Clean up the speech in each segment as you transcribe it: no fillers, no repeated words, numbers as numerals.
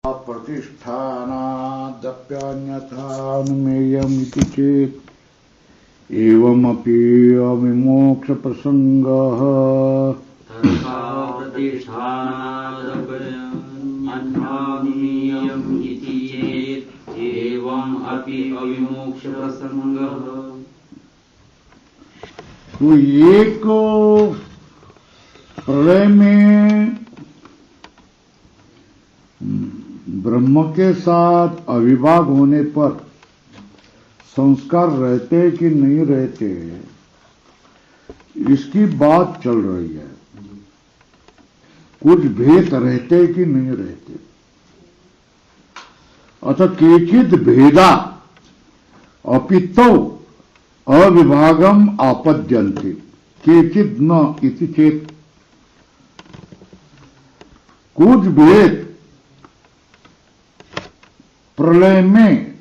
प्रतिष्ठानादप्यन्यथानुमेयमिति चेत् एवमपि अविमोक्षप्रसङ्गः प्रतिष्ठानादप्यन्यथानुमेयमिति चेत् एवमपि अविमोक्षप्रसङ्गः। तो एक प्रलय में ब्रह्म के साथ अविभाग होने पर संस्कार रहते कि नहीं रहते, इसकी बात चल रही है। कुछ भेद रहते कि नहीं रहते। अतः केचित् भेदा अपितो अविभागम आपद्यन्ते केचित् न इति चेत्। कुछ भेद प्रलय में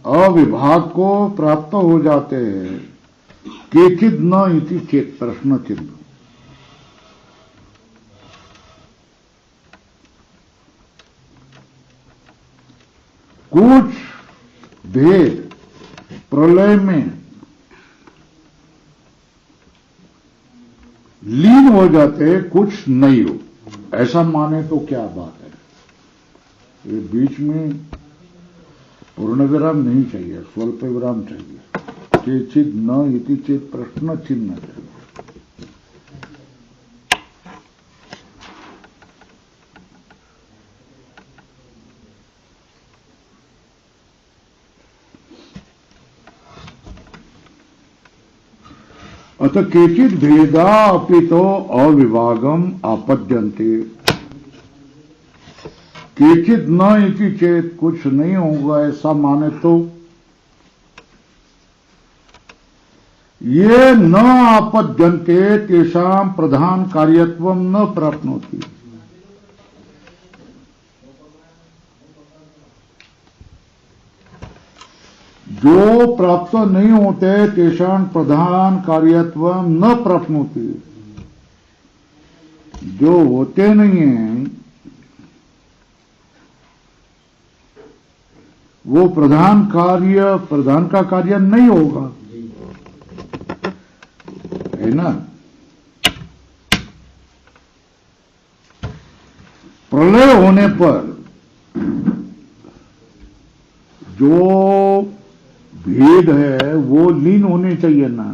अविभाग को प्राप्त हो जाते हैं, केचित् न इति चेत् प्रश्न चिन्ह। कुछ भेद प्रलय में लीन हो जाते हैं, कुछ नहीं हो, ऐसा माने तो क्या बात है। ये बीच में पूर्ण विराम नहीं चाहिए, स्वल्प विराम चाहिए। केचित् न इति चेत् प्रश्न चिन्ह चाहिए। अतः केचित् भेदा अपितो अविभागम आपद्यन्ते केचित् न इति चेत कुछ नहीं होगा ऐसा माने तो ये न आपद्यन्ते तेषां प्रधान कार्यत्वं न प्राप्नोति। जो प्राप्त नहीं होते तेषां प्रधान कार्यत्वं न प्राप्नोति। जो होते नहीं हैं वो प्रधान का कार्य नहीं होगा, है ना। प्रलय होने पर जो भेद है वो लीन होने चाहिए ना।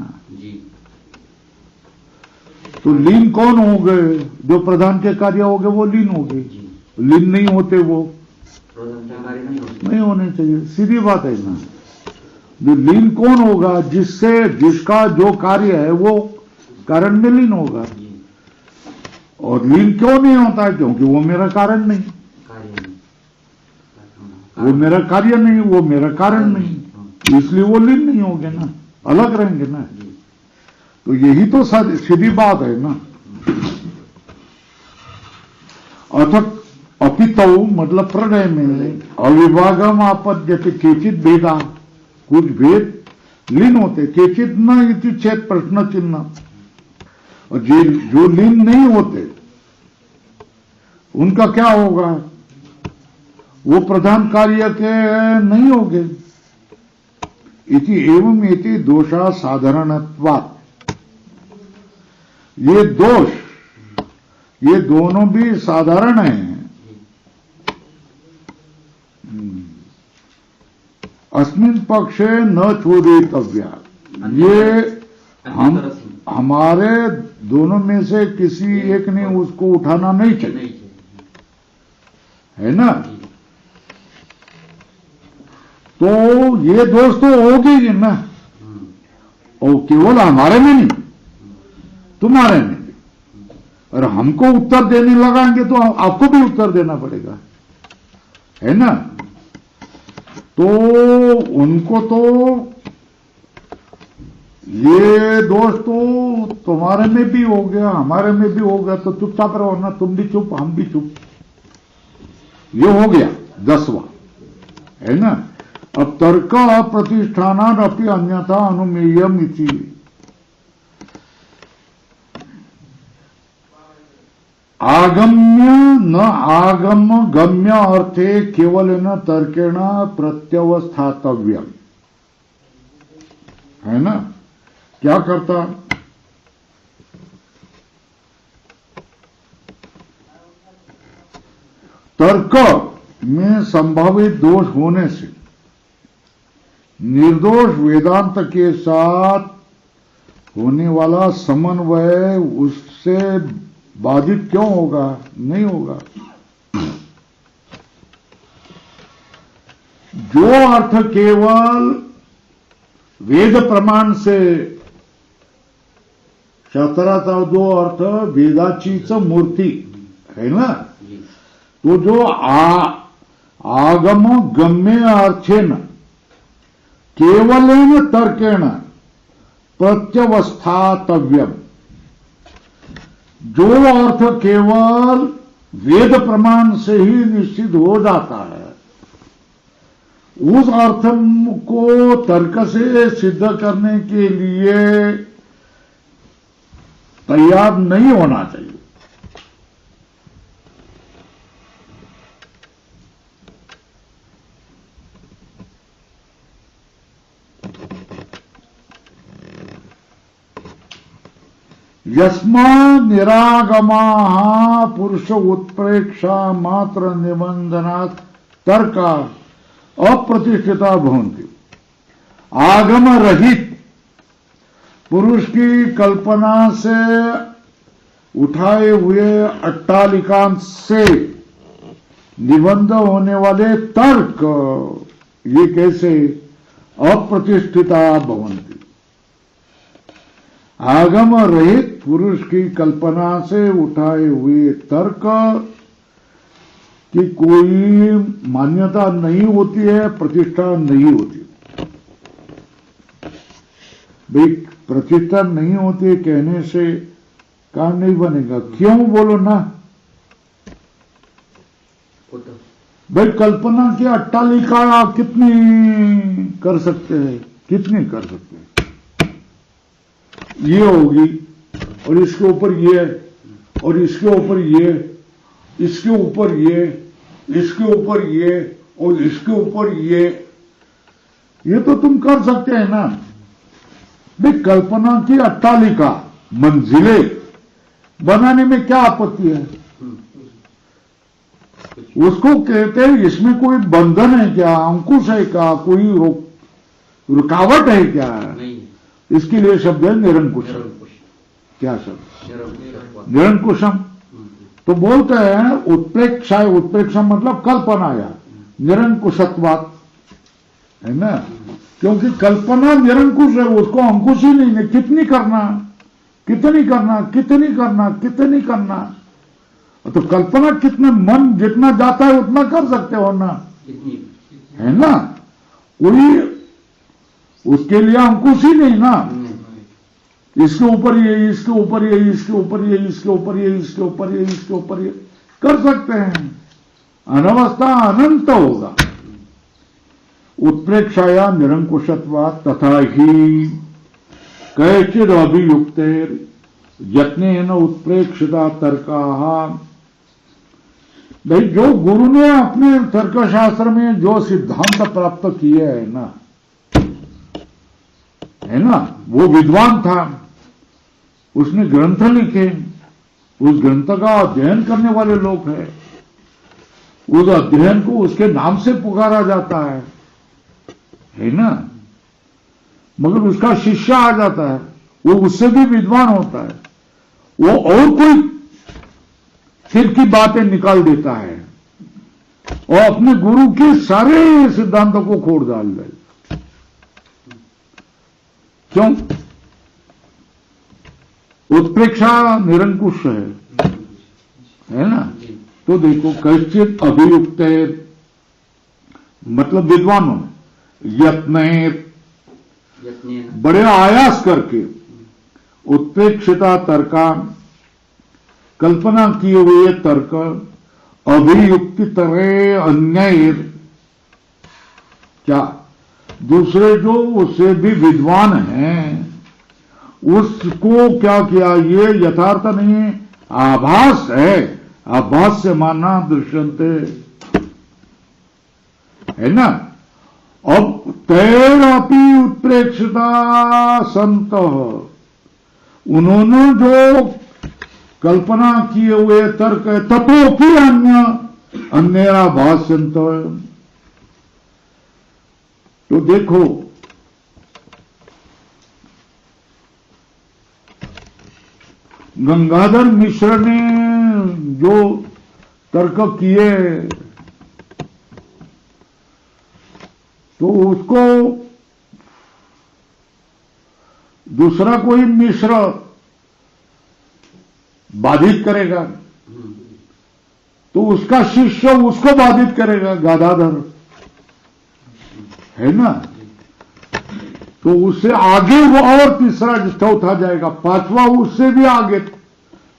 तो लीन कौन हो गए? जो प्रधान के कार्य हो गए वो लीन हो गए। लीन नहीं होते वो नहीं होने चाहिए, सीधी बात है ना। जो लीन कौन होगा? जिसका जो कार्य है वो कारण में लीन होगा। और लीन क्यों नहीं होता है? क्योंकि वो मेरा कारण नहीं, वो मेरा कार्य नहीं, वो मेरा कारण नहीं, इसलिए वो लीन नहीं होंगे ना, अलग रहेंगे ना। तो यही तो सीधी बात है ना। अतः अपितौ मतलब प्रलय में अविभागम आपद्यते केचित् भेदा, कुछ भेद लीन होते, केचित् न इति चेत् प्रश्न चिन्ह। और जो लीन नहीं होते उनका क्या होगा? वो प्रधान कार्य के नहीं होंगे। इति एवं इति दोषा साधारणत्वात्। ये दोष ये दोनों भी साधारण हैं। अस्मिन् पक्षे न चोदितव्या। ये हमारे दोनों में से किसी एक ने उसको उठाना नहीं चाहिए, है ना। तो ये दोष तो होगी ही ना, और केवल हमारे में नहीं तुम्हारे में भी। और हमको उत्तर देने लगाएंगे तो आपको भी उत्तर देना पड़ेगा, है ना। तो उनको तो ये दोष तो तुम्हारे में भी हो गया, हमारे में भी हो गया, तो चुपचाप रहो ना। तुम भी चुप, हम भी चुप। ये हो गया 10वां, है ना। अब तर्क प्रतिष्ठानात् अपि अन्यथा अनुमेयम इति। आगम्य न आगम गम्य अर्थे केवलेन तर्केण प्रत्यवस्थातव्य, है ना। क्या करता, तर्क में संभावित दोष होने से निर्दोष वेदांत के साथ होने वाला समन्वय उससे बाधित क्यों होगा, नहीं होगा। जो अर्थ केवल वेद प्रमाण से शास्त्राचा जो अर्थ वेदाचीच मूर्ती है ना, तो जो आगम गम्य अर्थेन केवलेन तर्केण प्रत्यवस्थातव्यम, जो अर्थ केवल वेद प्रमाण से ही निश्चित हो जाता है, उस अर्थ को तर्क से सिद्ध करने के लिए तैयार नहीं होना चाहिए। यस्मा निरागमा पुरुष उत्प्रेक्षा मात्र निबंधनात् तर्का अप्रतिष्ठिता भवन्ति। आगम रहित पुरुष की कल्पना से उठाए हुए अट्टालिकांत से निबंध होने वाले तर्क ये कैसे अप्रतिष्ठिता भवन्ति। आगम रहित पुरुष की कल्पना से उठाए हुए तर्क की कोई मान्यता नहीं होती है, प्रतिष्ठा नहीं होती। भाई प्रतिष्ठा नहीं होती कहने से काम नहीं बनेगा, क्यों बोलो ना। भाई कल्पना की अट्टालिका कितनी कर सकते हैं, कितनी कर सकते हैं। ये होगी और इसके ऊपर ये और इसके ऊपर ये, इसके ऊपर ये, इसके ऊपर ये और इसके ऊपर ये तो तुम कर सकते हैं ना। भाई कल्पना की अट्टालिका मंजिले बनाने में क्या आपत्ति है। उसको कहते हैं इसमें कोई बंधन है क्या, अंकुश है क्या, कोई रुकावट है क्या। इसके लिए शब्द है निरंकुशम। क्या शब्द, निरंकुशम। तो बोलते हैं उत्प्रेक्षा, उत्प्रेक्षा मतलब कल्पना या निरंकुशत्वात्, है ना। क्योंकि कल्पना निरंकुश है, उसको अंकुश ही नहीं है। कितनी करना, कितनी करना, कितनी करना, कितनी करना। तो कल्पना कितने मन जितना जाता है उतना कर सकते हो ना, है ना। कोई उसके लिए अंकुश ही नहीं ना। इसके ऊपर ये, इसके ऊपर ये, इसके ऊपर ये, इसके ऊपर ये, इसके ऊपर ये, इसके ऊपर ये कर सकते हैं। अनवस्था अनंत होगा। उत्प्रेक्षाया निरंकुशत्वात् तथा ही कैचिद अभियुक्तेर यत्नेन उत्प्रेक्षिता तर्काः। भाई जो गुरु ने अपने तर्कशास्त्र में जो सिद्धांत प्राप्त किए है ना, है ना, वो विद्वान था, उसने ग्रंथ लिखे, उस ग्रंथ का अध्ययन करने वाले लोग हैं, उस अध्ययन को उसके नाम से पुकारा जाता है ना। मगर उसका शिष्य आ जाता है, वो उससे भी विद्वान होता है, वो और कोई फिर की बातें निकाल देता है और अपने गुरु के सारे सिद्धांतों को खोड़ डाल दे। क्यों? उत्प्रेक्षा निरंकुश है ना। तो देखो कैचित अभियुक्त मतलब विद्वानों ने यत्न बड़े आयास करके उत्प्रेक्षिता तर्का कल्पना किए हुए तर्क अभियुक्ति तरह अन्याय क्या दूसरे जो उससे भी विद्वान हैं उसको क्या किया, ये यथार्थ नहीं आभास है, आभास से माना दृश्यंते, है ना। अब तैरपि उत्प्रेक्षिता संत, उन्होंने जो कल्पना किए हुए तर्क है, ततोपि अन्येरा भाष्यंत। तो देखो, गंगाधर मिश्र ने जो तर्क किए तो उसको दूसरा कोई मिश्र बाधित करेगा, तो उसका शिष्य उसको बाधित करेगा, गदाधर, है ना। तो उससे आगे वो और तीसरा चौथा जाएगा, पांचवा उससे भी आगे।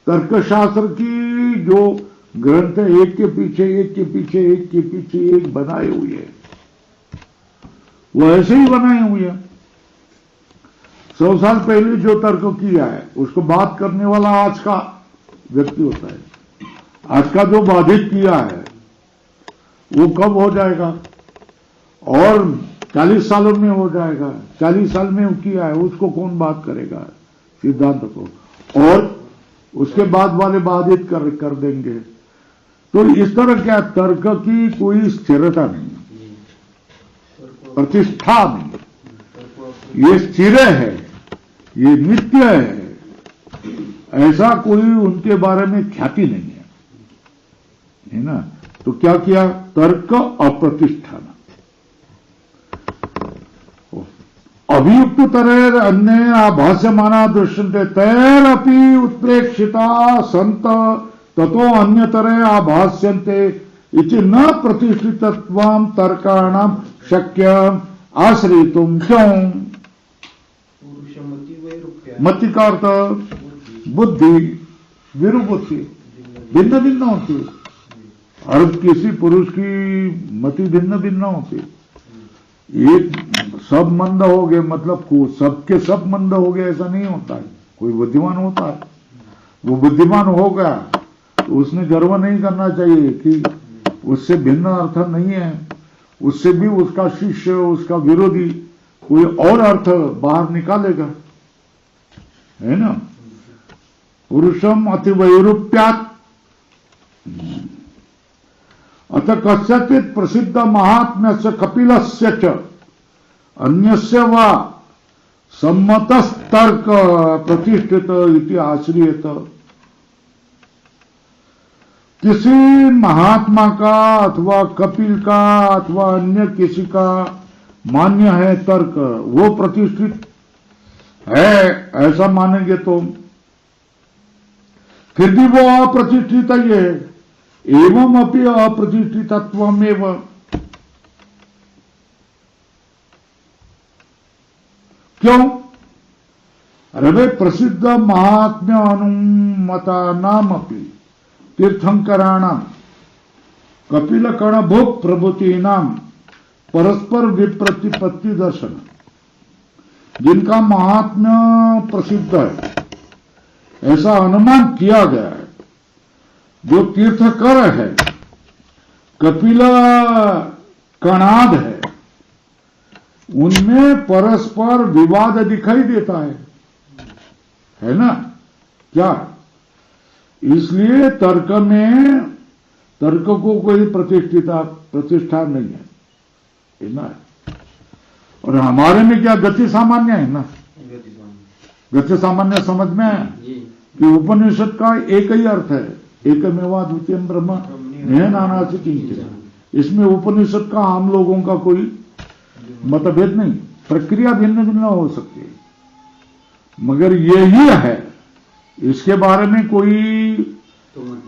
तर्कशास्त्र की जो ग्रंथ एक के पीछे एक के पीछे एक के पीछे एक बनाए हुए हैं, वो ऐसे ही बनाए हुए हैं। 100 साल पहले जो तर्क किया है उसको बात करने वाला आज का व्यक्ति होता है। आज का जो बाधित किया है वो कब हो जाएगा, और 40 सालों में हो जाएगा। 40 साल में किया है उसको कौन बात करेगा, सिद्धांत को, और उसके बाद वाले बाधित कर देंगे। तो इस तरह क्या, तर्क की कोई स्थिरता नहीं, प्रतिष्ठा नहीं, ये स्थिर है, ये नित्य है, ऐसा कोई उनके बारे में ख्याति नहीं है ना। तो क्या किया, तर्क अप्रतिष्ठान। अभियुक्त तरह अन्य आभास्यमाना दृश्यन्ते तैरपि उत्प्रेक्षिता संत ततो अन्य तरह आभास्यन्ते इति न प्रतिष्ठितत्वं तर्काणां शक्यं आश्रयितुं। क्यों? मति का अर्थ बुद्धि, विरुबुद्धि भिन्न भिन्न होती है। हर किसी पुरुष की मति भिन्न भिन्न होती है। एक सब मंद हो गए मतलब सबके सब मंद हो गए ऐसा नहीं होता है। कोई बुद्धिमान होता है, वो बुद्धिमान हो गया तो उसने गर्व नहीं करना चाहिए कि उससे भिन्न अर्थ नहीं है, उससे भी उसका शिष्य, उसका विरोधी कोई और अर्थ बाहर निकालेगा, है ना। पुरुषम अतिवैरूप्यात् अथ कस्यचित् प्रसिद्ध महात्म्यस्य कपिलस्य च अन्यस्य वा सम्मतस्तर्क प्रतिष्ठित इति आश्रियत। किसी महात्मा का अथवा कपिल का अथवा अन्य किसी का मान्य है तर्क, वो प्रतिष्ठित है ऐसा मानेंगे तो फिर भी वो अप्रतिष्ठित ही है। एवं अपि अप्रतिष्ठितत्वमेव। क्यों? अरे भाई, प्रसिद्ध महात्म्य अनुमतानाम अपि तीर्थंकराणाम कपिल कण भोग प्रभुतीनाम परस्पर विप्रतिपत्ति दर्शन। जिनका महात्म्य प्रसिद्ध है ऐसा अनुमान किया गया है, जो तीर्थकर है, कपिल कणाद है, उनमें परस्पर विवाद दिखाई देता है ना। क्या? इसलिए तर्क को कोई प्रतिष्ठा नहीं है ना। और हमारे में क्या गति सामान्य है ना, गति सामान्य समझ में है कि उपनिषद का एक ही अर्थ है, एकमेवा द्वितीयम ब्रह्म न नानास्ति किंचित्। इसमें उपनिषद का हम लोगों का कोई मतभेद नहीं, प्रक्रिया भिन्न भिन्न हो सकती है, मगर यही है। इसके बारे में कोई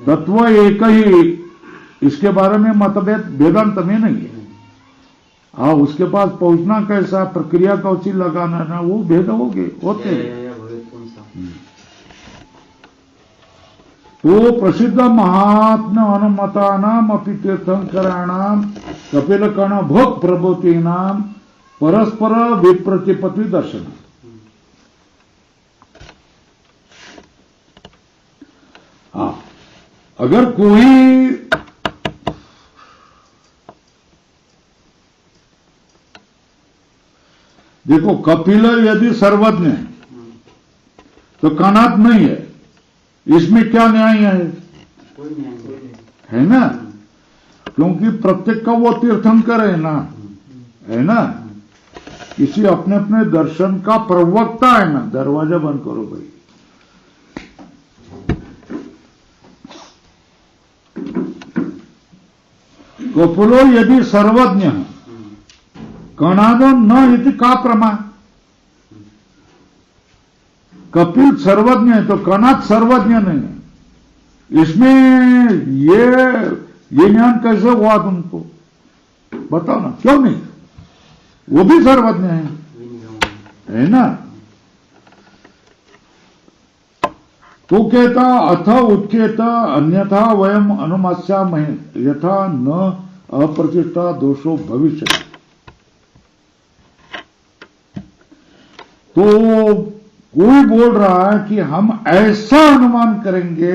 तत्व एक ही, इसके बारे में मतभेद वेदांत में नहीं है। हाँ, उसके पास पहुंचना कैसा, प्रक्रिया कौची लगाना ना, वो भेद होते हैं। तो प्रसिद्ध महात्म्य अनुमतानाम अपि तीर्थंकराणाम कपिल कण भोग प्रभुतीनाम परस्पर विप्रतिपत्ति दर्शन। हाँ, अगर कोई देखो कपिल यदि सर्वज्ञ है तो कनाद नहीं है, इसमें क्या न्याय है? कोई नहीं है ना, क्योंकि प्रत्येक का वो तीर्थंकर है ना, है ना, किसी अपने अपने दर्शन का प्रवक्ता है ना। दरवाजा बंद करो भाई। कपिलो यदि सर्वज्ञ है कणादो न इति का प्रमा। कपिल सर्वज्ञ है तो कणाद सर्वज्ञ नहीं है। इसमें ये ज्ञान कैसे हुआ तुमको? बताओ ना, क्यों नहीं? वो भी सर्वज्ञ है ना। तो कहता अथ उच्चेत अन्यथा वयम अनुमास्यामहे यथा न अप्रतिष्ठा दोषो भविष्य। तो कोई बोल रहा है कि हम ऐसा अनुमान करेंगे,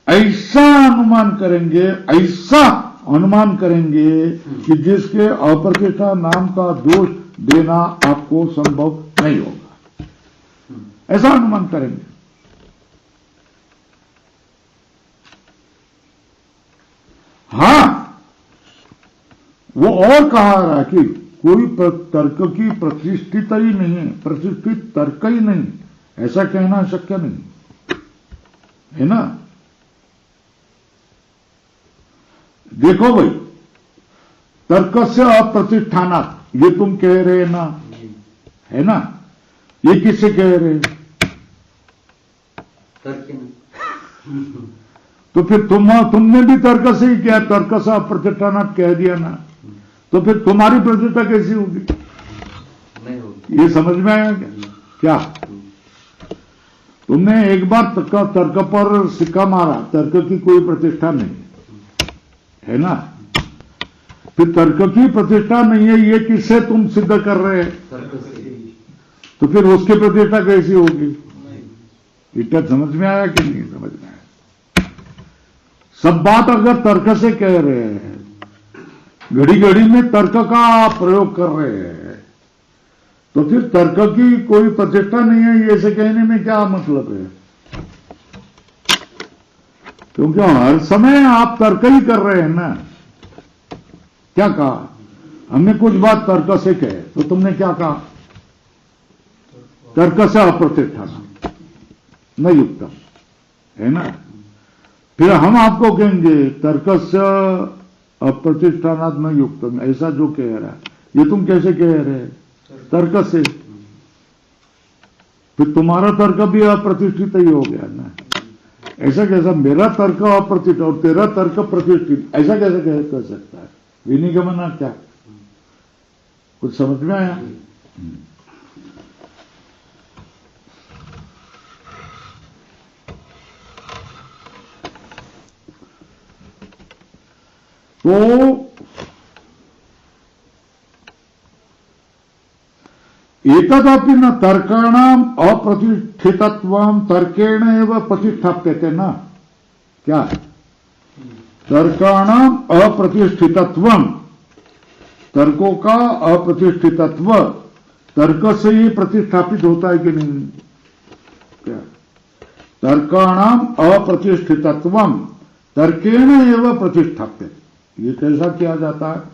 ऐसा अनुमान करेंगे, ऐसा अनुमान करेंगे कि जिसके अप्रतिष्ठा नाम का दोष देना आपको संभव नहीं होगा। ऐसा अनुमान करेंगे। हां, वो और कहा रहा कि कोई तर्क की प्रतिष्ठित ही नहीं है, प्रतिष्ठित तर्क ही नहीं, ऐसा कहना शक्य नहीं है ना। देखो भाई, तर्क से अप्रतिष्ठाना ये तुम कह रहे ना, है ना, ये किससे कह रहे? तो फिर तुमने भी तर्क से ही किया, तर्क से अप्रतिष्ठाना कह दिया ना, तो फिर तुम्हारी प्रतिष्ठा कैसी होगी? नहीं होगी। ये समझ में आया क्या? तुमने एक बार तर्क पर सिक्का मारा, तर्क की कोई प्रतिष्ठा नहीं है ना। फिर तर्क की प्रतिष्ठा नहीं है, ये किससे तुम सिद्ध कर रहे हैं? तर्क से। तो फिर उसकी प्रतिष्ठा कैसी होगी? इतना समझ में आया कि नहीं समझ में आया? सब बात अगर तर्क से कह रहे हैं, घड़ी घड़ी में तर्क का प्रयोग कर रहे हैं, तो फिर तर्क की कोई प्रतिष्ठा नहीं है, ये से कहने में क्या मतलब है? क्योंकि हर समय आप तर्क ही कर रहे हैं ना। क्या कहा हमने? कुछ बात तर्क से कहे, तो तुमने क्या कहा? तर्क से अप्रतिष्ठान न युक्तम, है ना। फिर हम आपको कहेंगे तर्क से अप्रतिष्ठानात् न युक्तम, ऐसा जो कह रहा है ये तुम कैसे कह रहे हैं? तर्क से। फिर तुम्हारा तर्क भी अप्रतिष्ठित ही हो गया ना। ऐसा कैसा? मेरा तर्क अप्रतिष्ठित और तेरा तर्क प्रतिष्ठित, ऐसा कैसे कह सकता है? विनिगमन क्या? कुछ समझ में आया? तो एतदपि न तर्काणाम अप्रतिष्ठितत्वम तर्केण एव प्रतिष्ठाप्यते ना। क्या? तर्काणाम अप्रतिष्ठितत्वम, तर्कों का अप्रतिष्ठितत्व तर्क से ही प्रतिष्ठापित होता है कि नहीं? क्या? तर्काणाम अप्रतिष्ठितत्वम तर्केण एव प्रतिष्ठाप्यते, ये कैसा किया जाता है?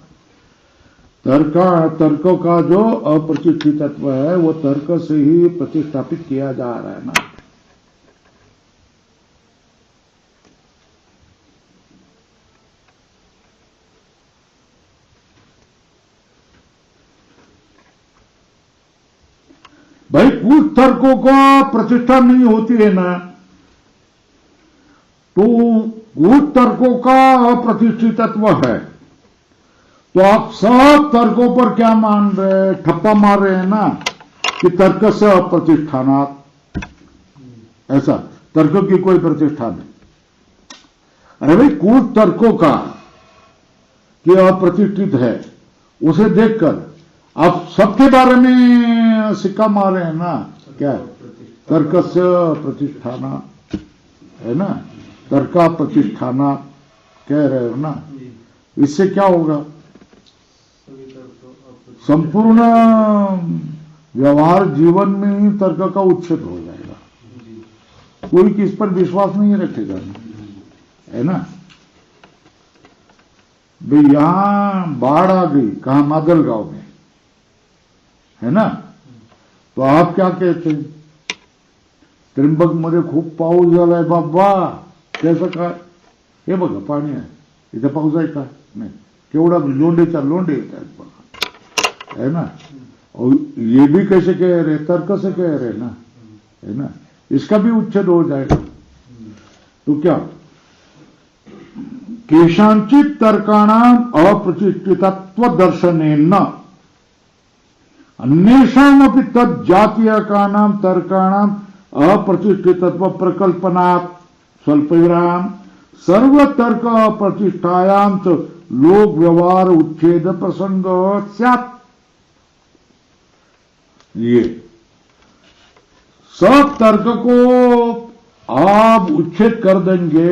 तर्कों का जो अप्रतिष्ठितत्व है वो तर्क से ही प्रतिष्ठापित किया जा रहा है ना। भाई कुछ तर्कों का प्रतिष्ठा नहीं होती है ना, तो कुछ तर्कों का अप्रतिष्ठितत्व है, तो आप सब तर्कों पर क्या मान रहे? ठप्पा मार रहे हैं ना कि तर्क से अप्रतिष्ठानात्, ऐसा तर्क की कोई प्रतिष्ठा नहीं। अरे भाई कुछ तर्कों का कि अप्रतिष्ठित है, उसे देखकर आप सबके बारे में सिक्का मार रहे हैं ना। क्या? तर्क से प्रतिष्ठाना, है ना। तर्का प्रतिष्ठाना कह रहे हो ना, इससे क्या होगा? संपूर्ण व्यवहार जीवन में ही तर्क का उच्छेद हो जाएगा। कोई किस पर विश्वास नहीं रखेगा, है ना। भाई यहां बाढ़ आ गई, कहा मादलगांव में, है ना, तो आप क्या कहते? त्र्यंबक मध्ये खूप पाऊस झालाय बाबा, त्याचं काय? हे बघा पाणी आहे, इथं पाऊस आहे का? नाही, केवढा लोंडेचा लोंडे येत आहेत बघा, है ना। और ये भी कैसे कह रहे? तर्क से कह रहे ना, है ना, इसका भी उच्छेद हो जाएगा। तो क्या केषांचित तर्काणाम अप्रतिष्ठितत्व दर्शनेन अन्येषामपि तज्जातीयकानां तर्काणाम अप्रतिष्ठितत्व प्रकल्पनात् स्वल्पविराम सर्व तर्क प्रतिष्ठायां च लोक व्यवहार उच्छेद प्रसंग स्यात्। ये सब तर्क को आप उच्छेद कर देंगे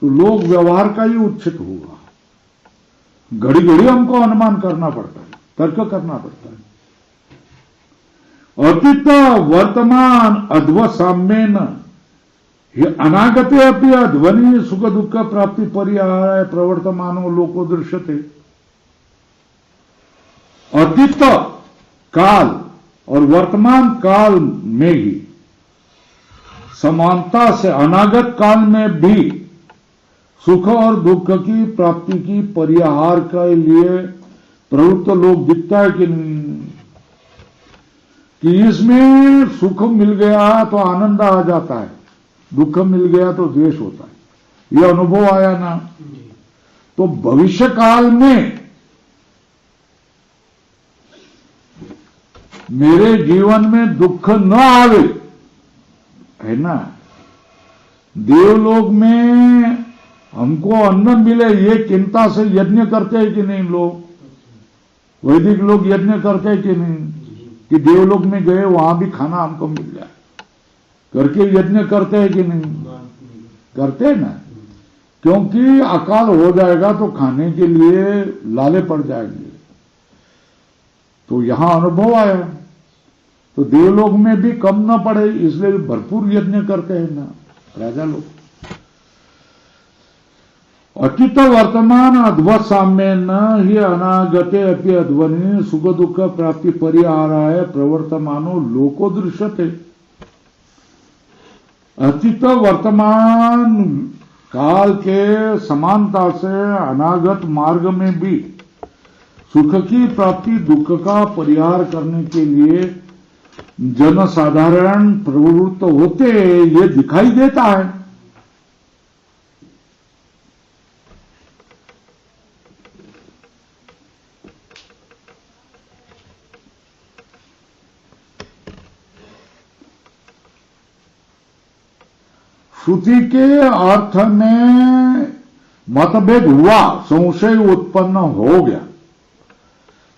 तो लोक व्यवहार का ही उच्छेद होगा। घड़ी घड़ी हमको अनुमान करना पड़ता है, तर्क करना पड़ता है। अतीत वर्तमान अध्व साम्येन हे अनागते अपि ध्वनि सुख दुख प्राप्ति पर्याय प्रवर्तमानो लोको दृश्यते। अतीत काल और वर्तमान काल में ही समानता से अनागत काल में भी सुख और दुख की प्राप्ति की परिहार के लिए प्रवृत्त लोग दिखता है कि नहीं? कि इसमें सुख मिल गया तो आनंद आ जाता है, दुख मिल गया तो द्वेष होता है, यह अनुभव आया ना। तो भविष्य काल में मेरे जीवन में दुख न आवे, है ना, देवलोक में हमको अन्न मिले, ये चिंता से यज्ञ करते हैं कि नहीं लोग? वैदिक लोग यज्ञ करते हैं कि नहीं? कि देवलोक में गए वहां भी खाना हमको मिल जाए, करके यज्ञ करते हैं कि नहीं? करते हैं ना, क्योंकि अकाल हो जाएगा तो खाने के लिए लाले पड़ जाएंगे। तो यहां अनुभव आया, तो देवलोक में भी कम न पड़े इसलिए भरपूर यज्ञ करते हैं ना राजा लोग। अतीत वर्तमान अध्व साम्येन ही अनागते अपि अध्वनि सुख दुख प्राप्ति परिहाराय प्रवर्तमानो लोको दृश्यते। अतीत वर्तमान काल के समानता से अनागत मार्ग में भी सुख की प्राप्ति दुख का परिहार करने के लिए जनसाधारण प्रवृत्त होते, ये दिखाई देता है। श्रुति के अर्थ में मतभेद हुआ, संशय उत्पन्न हो गया,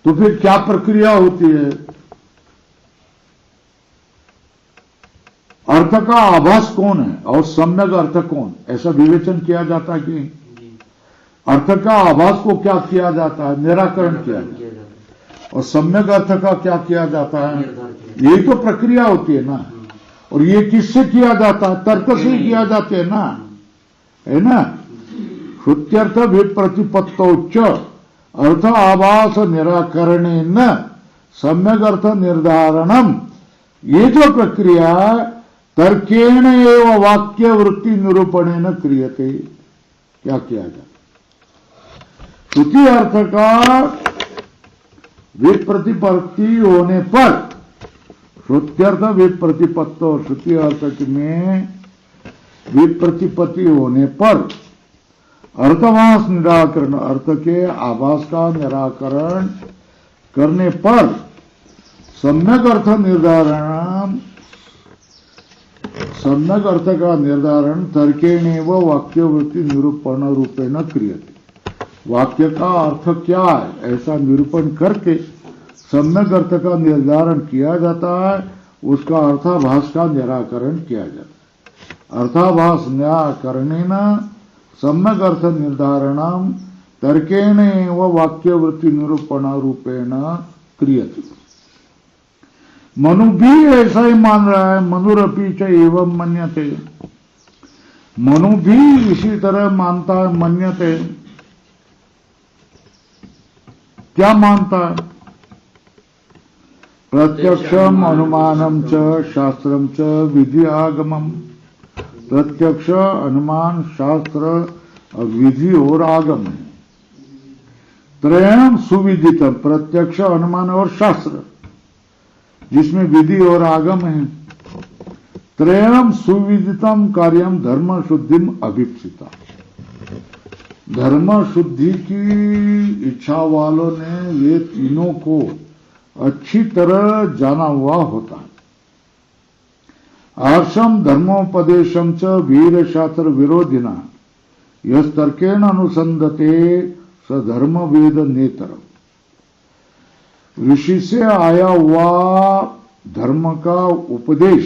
तो फिर क्या प्रक्रिया होती है? अर्थ का आभास कौन है और सम्यक अर्थ कौन, ऐसा विवेचन किया जाता है कि अर्थ का आभास को क्या किया जाता है? निराकरण किया जाता है। और सम्यक अर्थ का क्या किया जाता है? यही तो प्रक्रिया होती है ना। और ये किससे किया जाता है? तर्क से ही किया जाते है ना, है ना। श्रुत्यर्थ विप्रतिपत्तौच अर्थ आभास निराकरणेन सम्यक अर्थ निर्धारणम, ये जो प्रक्रिया तर्केण एव वाक्य वृत्ति निरूपणेन क्रियते। क्या किया जाता? श्रुति अर्थ का विप्रतिपत्ति होने पर, श्रुत्यर्थ विप्रतिपत्तो, श्रुति अर्थ में विप्रतिपत्ति होने पर अर्थवास निराकरण, अर्थ के आभास का निराकरण करने पर सम्यक अर्थ निर्धारण, सम्यक अर्थ का निर्धारण तर्केणेव वाक्य वृत्ति निरूपण रूपेण क्रियते। वाक्य का अर्थ क्या है ऐसा निरूपण करके सम्यक अर्थ का निर्धारण किया जाता है, उसका अर्थाभास का निराकरण किया जाता है। अर्थाभास न्यायकरणेन सम्यक अर्थ निर्धारणम तर्केण एव वाक्यवृत्ति निरूपण रूपेण क्रियते। मनु भी ऐसा ही मान रहा है, मनुरपि च एवं मन्यते। मनु भी इसी तरह मानता है, मन्यते। क्या मानता है? प्रत्यक्षम अनुमानम च शास्त्रम च विधि आगमम। प्रत्यक्ष, अनुमान, शास्त्र, विधि और आगम है। त्रयम सुविदितम, प्रत्यक्ष, अनुमान और शास्त्र, जिसमें विधि और आगम है। त्रयम सुविदितम कार्यम धर्म शुद्धिम अभिप्सिता। धर्म शुद्धि की इच्छा वालों ने ये तीनों को अच्छी तरह जाना हुआ होता है। आर्षम धर्मोपदेशम च वीर शास्त्र विरोधिना यस तर्केण अनुसंधते स धर्म वेद नेतरम। ऋषि से आया हुआ धर्म का उपदेश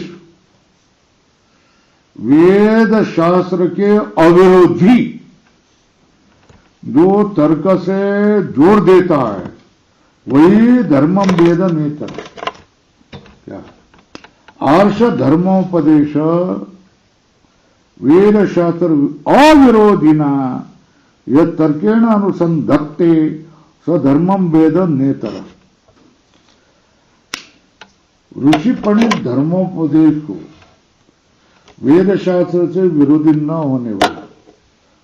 वेद शास्त्र के अविरोधी जो तर्क से जोड़ देता है वही धर्मम वेद नेतर। क्या? आर्ष धर्मोपदेश वेद शास्त्र अविरोधिना यह तर्केण अनुसंधत्ते स धर्मम वेद नेतर। ऋषि पंडित धर्मोपदेश को वेद शास्त्र से विरोधी न होने वाला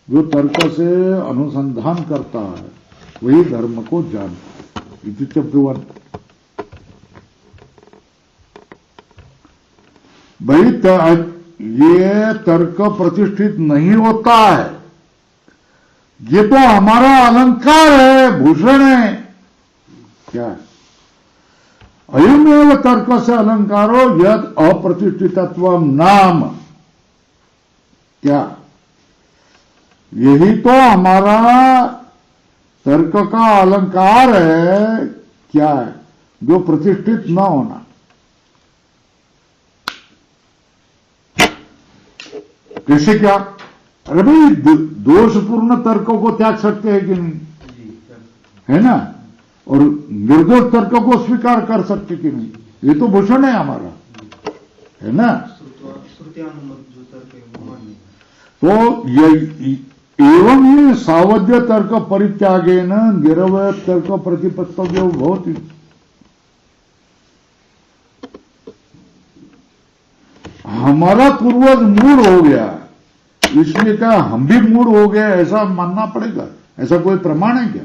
जो तर्क से अनुसंधान करता है वही धर्म को जानता है। इति चब्दुवन। भाई ये तर्क प्रतिष्ठित नहीं होता है, ये तो हमारा अलंकार है, भूषण है। क्या है? अयमेव तर्क से अलंकारो यद अप्रतिष्ठितत्व नाम। क्या? यही तो हमारा तर्क का अलंकार है। क्या है? जो प्रतिष्ठित न होना। कैसे? क्या? अरे भाई दोषपूर्ण तर्कों को त्याग सकते हैं कि नहीं? है ना? और निर्दोष तर्क को स्वीकार कर सकते कि नहीं? ये तो भूषण है हमारा, है ना? तो ये एवं ही सावध्य तर्क परित्यागेन निरवय तर्क प्रतिपत्तव्यो भवति। हमारा पूर्वज मूढ़ हो गया, इसलिए क्या हम भी मूढ़ हो गए ऐसा मानना पड़ेगा? ऐसा कोई प्रमाण है क्या?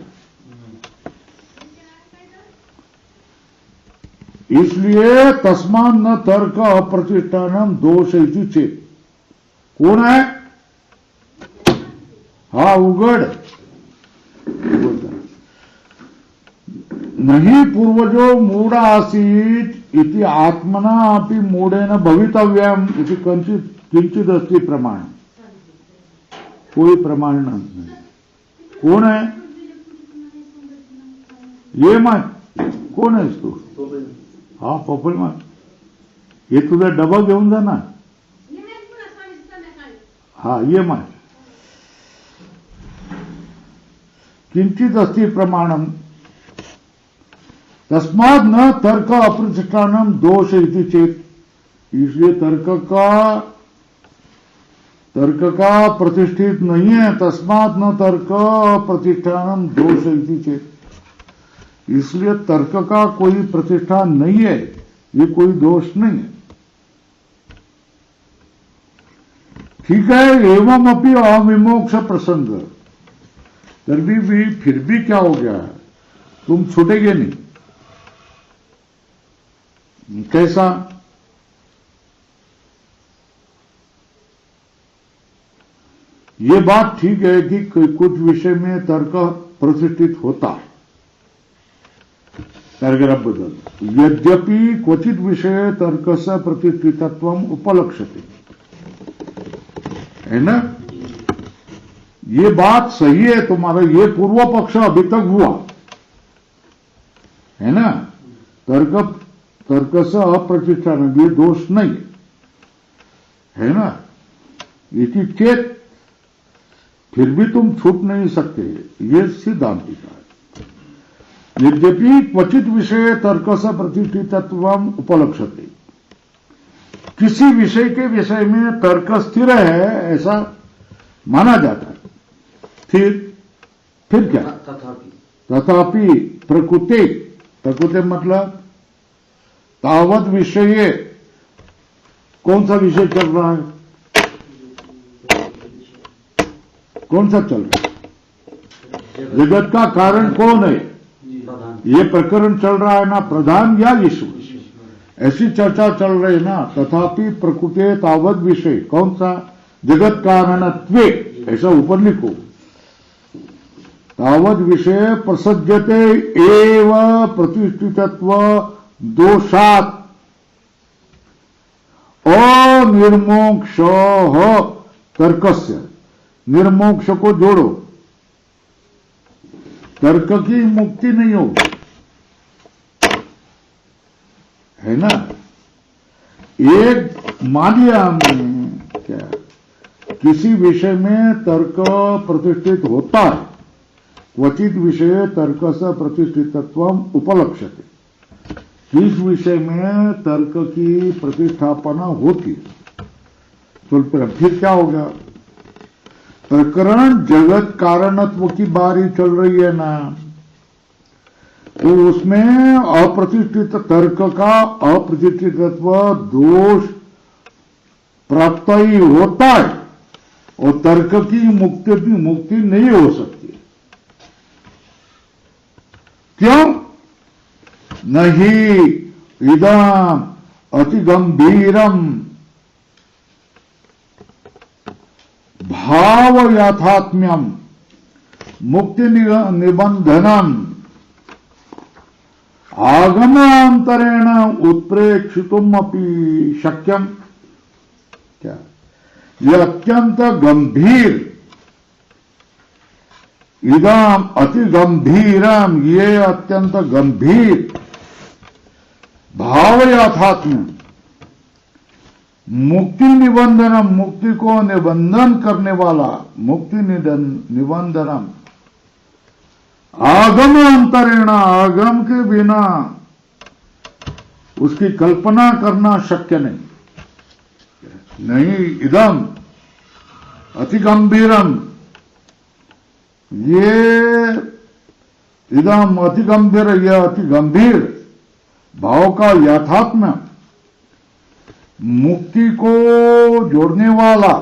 इसलिए तस्मात् न तर्क अप्रतिष्ठानम दोष इति चेत। कौन है? हा उगड़ नहीं पूर्वजो मूढ़ आसीत इति आत्मना अपि मूढ़ेन भवितव्यम इति किंचित अस्ति प्रमाण। कोई प्रमाण नहीं। कौन है? ये मत कोण आहेस तू? हा पपई मग हे तुझा डबा घेऊन जा ना. हा ये मग किंचित अस्ति प्रमाणम तस्मात् न तर्क अप्रतिष्ठानम दोष इति चेत. इसलिए तर्क का प्रतिष्ठित नहीं है. तस्मात् न तर्क प्रतिष्ठानम दोष इति चेत. इसलिए तर्क का कोई प्रतिष्ठा नहीं है, ये कोई दोष नहीं है. ठीक है. एवं अपि अविमोक्ष प्रसंग फिर भी क्या हो गया है, तुम छूटेगे नहीं. कैसा? ये बात ठीक है कि कुछ विषय में तर्क प्रतिष्ठित होता है. पैराग्राफ बदल. यद्यपि क्वचित विषय तर्क से प्रतिष्ठितत्व उपलक्ष्यते. है ना? ये बात सही है तुम्हारा. ये पूर्व पक्ष अभी तक हुआ है ना. तर्क से अप्रतिष्ठान ये दोष नहीं है ना. इति चेत, फिर भी तुम छूट नहीं सकते, ये सिद्धांति का है। यद्यपि क्वचित विषय तर्क से प्रतिष्ठितत्व उपलक्ष्यते, किसी विषय के विषय में तर्क स्थिर है ऐसा माना जाता है। फिर क्या? तथापि प्रकृते मतलब तावत विषय, कौन सा विषय चल रहा है? कौन सा चल रहा है? जगत का कारण कौन है? ये प्रकरण चल रहा है ना, प्रधान या ईश्वर, ऐसी चर्चा चल रही है ना। तथापि प्रकृते तावत विषय, कौन सा? जगत कारणत्वे, ऐसा ऊपर लिखो। तावत विषय प्रसज्यते एव प्रतिष्ठितत्व दोषात् अनिर्मोक्ष तर्कस्य, निर्मोक्ष को जोड़ो, तर्क की मुक्ति नहीं होगी, है ना। एक मान लिया हमने क्या, किसी विषय में तर्क प्रतिष्ठित होता है, क्वचित विषय तर्क से प्रतिष्ठितत्व उपलक्ष्यते, किस विषय में तर्क की प्रतिष्ठापना होती है। तो फिर क्या हो गया? प्रकरण जगत कारणत्व की बारी चल रही है ना, तो उसमें अप्रतिष्ठित तर्क का अप्रतिष्ठितत्व दोष प्राप्त ही होता है, और तर्क की मुक्ति नहीं हो सकती। क्यों? नहीं इदम अति गंभीरम भाव याथात्म्यम मुक्ति निबंधनम आगमांतरेण उत्प्रेक्षितुम अपि शक्यम। क्या? यह अत्यंत गंभीर, इदम अति गंभीरम, ये अत्यंत गंभीर भाव याथात्म्य मुक्ति निबंधनम, मुक्ति को निबंधन करने वाला, मुक्ति निबंधनम आगम अंतरेण, आगम के बिना उसकी कल्पना करना शक्य नहीं। इदम अति गंभीरम, ये इदम अति गंभीर, यह अति गंभीर भाव का यथात्म्य मुक्ति को जोड़ने वाला,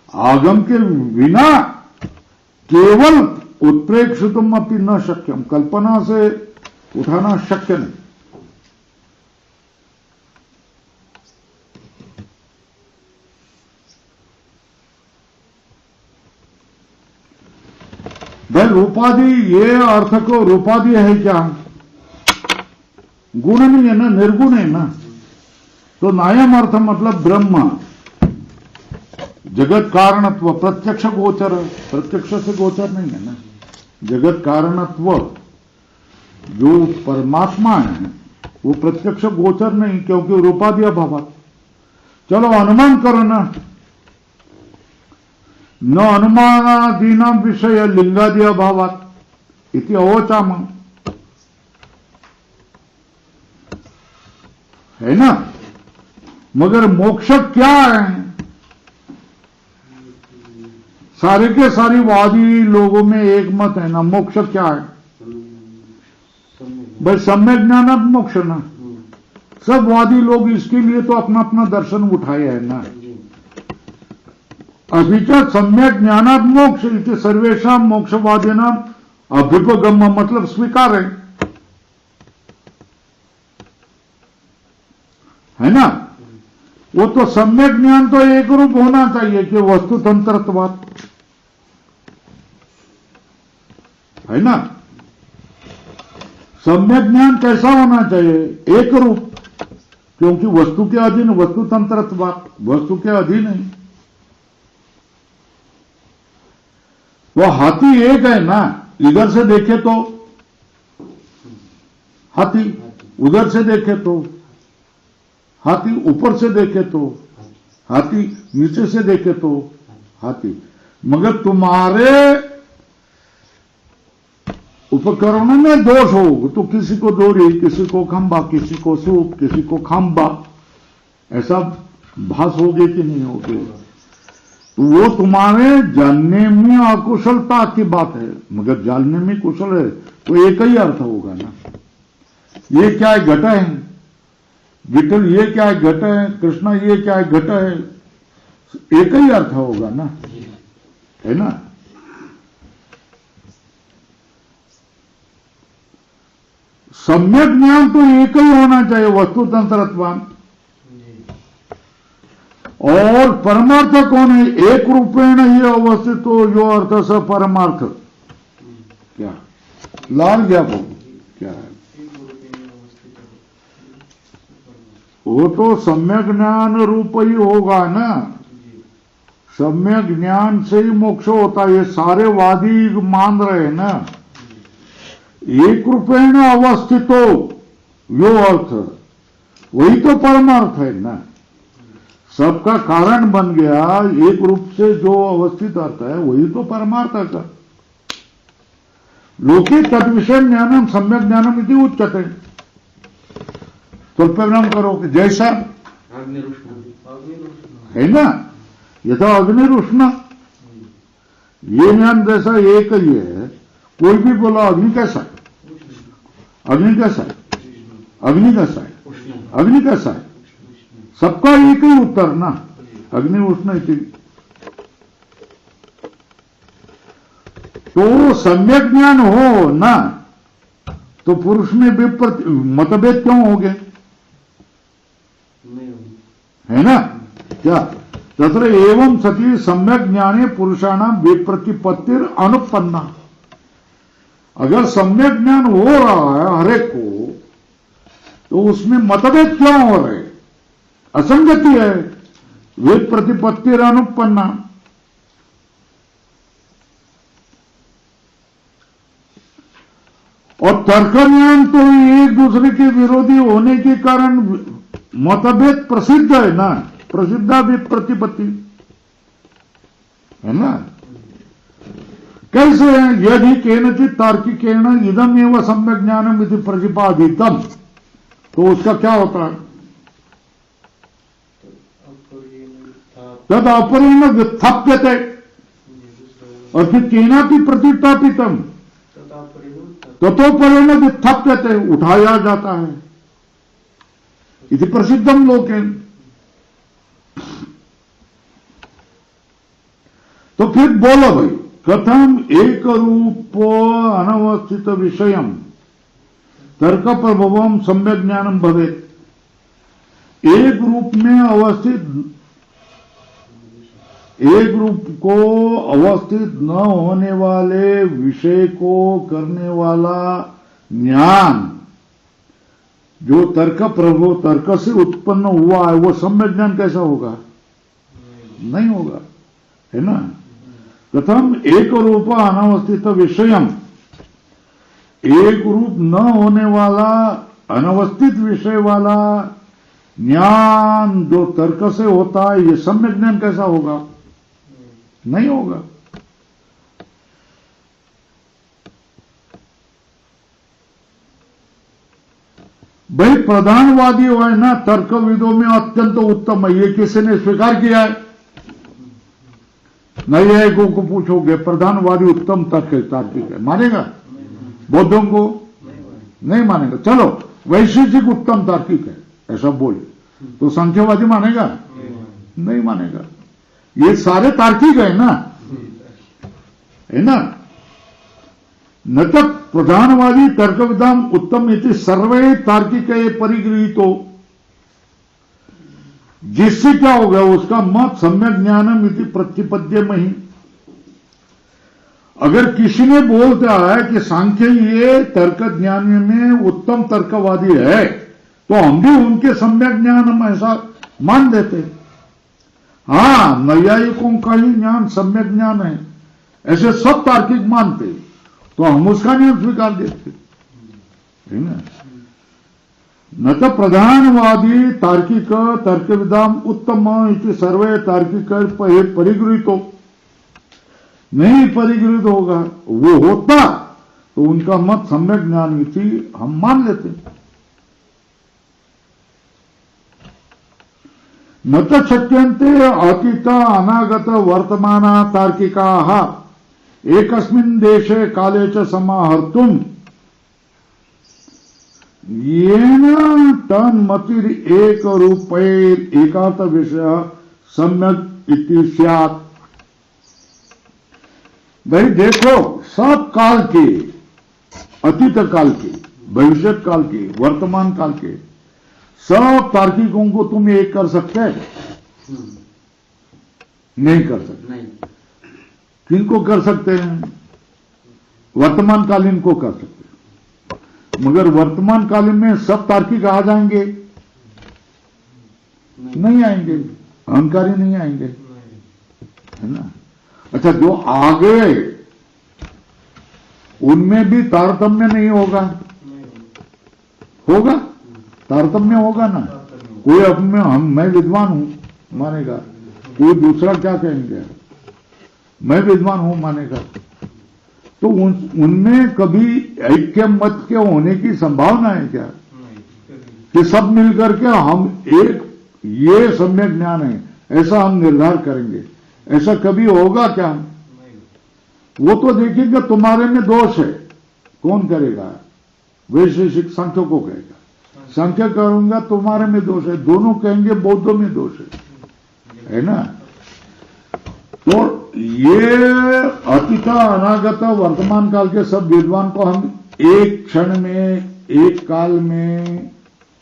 आगम के बिना केवल उत्प्रेक्षितुम अपि न शक्यम, कल्पना से उठाना शक्य नहीं। भाई रूपादि, ये अर्थ को रूपादि है क्या? गुण नहीं है ना, निर्गुण है ना। तो नायम अर्थ मतलब ब्रह्म, जगत कारणत्व, प्रत्यक्ष गोचर, प्रत्यक्ष से गोचर नहीं है ना। जगत कारणत्व जो परमात्मा है वो प्रत्यक्ष गोचर नहीं, क्योंकि रूपादि अभाव। चलो अनुमान करो ना, न अनुमानादीना विषय लिंगादि अभावात् इति अवोचाम, है ना। मगर मोक्ष क्या है? सारे के सारी वादी लोगों में एक मत है ना, मोक्ष क्या है? भाई सम्यक ज्ञानात् मोक्ष ना। सब वादी लोग इसके लिए तो अपना अपना दर्शन उठाए है ना। अभी च सम्यक ज्ञानात् मोक्ष इति सर्वेषां मोक्षवादिनां अभ्युपगम, मतलब स्वीकार है ना। वो तो सम्यक ज्ञान तो एक रूप होना चाहिए कि वस्तु तंत्रत्वात्, है ना। सम्यक ज्ञान कैसा होना चाहिए? एक रूप, क्योंकि वस्तु के अधीन, वस्तु तंत्रत्वात्, वस्तु के अधीन है। वो हाथी एक है ना, इधर से देखे तो हाथी, उधर से देखे तो हाथी, ऊपर से देखे तो हाथी नीचे से देखे तो हाथी, मगर तुम्हारे उपकरणों में दोष हो तो किसी को डोरी, किसी को खंबा, किसी को सूप, किसी को खंबा, ऐसा भास होगे कि नहीं होगे? तो वो तुम्हारे जानने में अकुशलता की बात है, मगर जानने में कुशल है तो एक ही अर्थ होगा ना। ये क्या है? घट है। विठल ये क्या है? घट है। कृष्ण ये क्या है? घट है। एक ही अर्थ होगा ना, है ना। सम्यक ज्ञान तो एक ही होना चाहिए, वस्तु तंत्रत्वान। और परमार्थ कौन है? एक रूपेण ही अवस्थित हो जो अर्थ स परमार्थ। क्या लाल गया वो क्या है? वो तो सम्यक ज्ञान रूप ही होगा ना। सम्यक ज्ञान से ही मोक्ष होता है, ये सारे वादी मान रहे हैं ना। एक रूपेण अवस्थितो यो अर्थ, वही तो परमार्थ है ना। सबका कारण बन गया, एक रूप से जो अवस्थित अर्थ है वही तो परमार्थ का। लोके तद्विषय ज्ञानम सम्यक ज्ञानम इति उच्यते। स्वल्पविराम करो कि जैसा है ना, यथा अग्निरुष्ण, ये ज्ञान जैसा एक ही है। कोई भी बोला अग्नि कैसा है, अग्नि कैसा है, अग्नि कैसा है, अग्नि कैसा है, सबका एक ही उत्तर ना, अग्नि उष्ण। तो सम्यक ज्ञान हो ना तो पुरुष में मतभेद क्यों हो गए? है ना क्या? तत्र एवं सती सम्यक ज्ञाने पुरुषाणाम विप्रतिपत्तिर अनुपन्ना। अगर सम्यक ज्ञान हो रहा है हरेक को तो उसमें मतभेद क्यों हो रहे? असंगति है। विप्रतिपत्तिर अनुपन्ना। और तर्क ज्ञान तो एक दूसरे के विरोधी होने के कारण मतभेद प्रसिद्ध है ना, प्रसिद्धा विप्रतिपत्ति है ना। कैसे है? यदि केनचित तार्किकेण इदम एवं सम्यक ज्ञानम इति प्रतिपादितम, तो उसका क्या होता है? तद अपरेण व्युत्थाप्यते। और फिर केनापि प्रतिष्ठापितम ततोपरेण व्युत्थाप्यते, उठाया जाता है। इति प्रसिद्धम लोके। तो फिर बोलो भाई, कथम एक रूप अनवस्थित विषयम तर्क प्रभवम सम्यक ज्ञानम भवेत्। एक रूप में अवस्थित, एक रूप को अवस्थित न होने वाले विषय को करने वाला ज्ञान जो तर्क प्रभु तर्क से उत्पन्न हुआ है, वो सम्यक ज्ञान कैसा होगा? नहीं होगा, है ना। प्रथम एक रूप अनवस्थित विषयम, एक रूप न होने वाला अनवस्थित विषय वाला ज्ञान जो तर्क से होता है, ये सम्यक ज्ञान कैसा होगा? नहीं होगा। भाई प्रधानवादी हो है ना, तर्कविदों में अत्यंत उत्तम है, ये किसी ने स्वीकार किया है? नैयायिकों को पूछोगे प्रधानवादी उत्तम तर्क है, तार्किक है, मानेगा? बौद्धों को नहीं मानेगा। चलो वैशेषिक उत्तम तार्किक है ऐसा बोले तो सांख्यवादी मानेगा? नहीं मानेगा। ये सारे तार्किक है ना, है ना। न तक प्रधानवादी तर्कविदाम उत्तम इति सर्वे तार्किक परिगृहीतो। जिससे क्या होगा? उसका मत सम्यक ज्ञानम इति प्रतिपद्यमहि। अगर किसी ने बोलता है कि सांख्य ये तर्क ज्ञान में उत्तम तर्कवादी है, तो हम भी उनके सम्यक ज्ञान हम ऐसा मान देते। हाँ, नैयायिकों का ही ज्ञान सम्यक ज्ञान है ऐसे सब तार्किक मानते, तो हम उसका ज्ञान स्वीकार देते, है ना। न च प्रधानवादी तार्किक तर्कविदाम उत्तम इति सर्वे तार्किक परिगृहीतो, नहीं परिगृहित होगा। वो होता तो उनका मत सम्यक ज्ञान इति हम मान लेते। न च शक्यन्ते अतीत अनागत वर्तमान तार्किकाः एकस्मिन् देशे काले च समाहर्तुम् येन तन्मतिर एक रूपैर एकार्थ विषय सम्यक इति स्यात्। भाई देखो, सब काल के, अतीत काल के, भविष्य काल के, वर्तमान काल के सब तार्किकों को तुम एक कर सकते हैं? नहीं कर सकते। नहीं। किनको कर सकते हैं? वर्तमान कालीन को कर सकते हैं, मगर वर्तमान कालीन में सब तार्किक आ जाएंगे? नहीं आएंगे, अहंकारी नहीं आएंगे, है ना। अच्छा, जो आ गए उनमें भी तारतम्य नहीं होगा? होगा, तारतम्य होगा ना। कोई अपने मैं विद्वान हूं मानेगा, कोई दूसरा क्या कहेंगे, मैं विद्वान हूं मानेगा। तो उनमें कभी ऐक्य मत के होने की संभावना है क्या? कि सब मिलकर के हम एक, ये सम्यक ज्ञान है ऐसा हम निर्धार करेंगे, ऐसा कभी होगा क्या? वो तो देखेंगे तुम्हारे में दोष है, कौन करेगा? वैशेषिक सांख्य को कहेगा, सांख्य करूंगा तुम्हारे में दोष है, दोनों कहेंगे बौद्धों में दोष है ना। तो ये अतीत अनागत वर्तमान काल के सब विद्वान को हम एक क्षण में, एक काल में,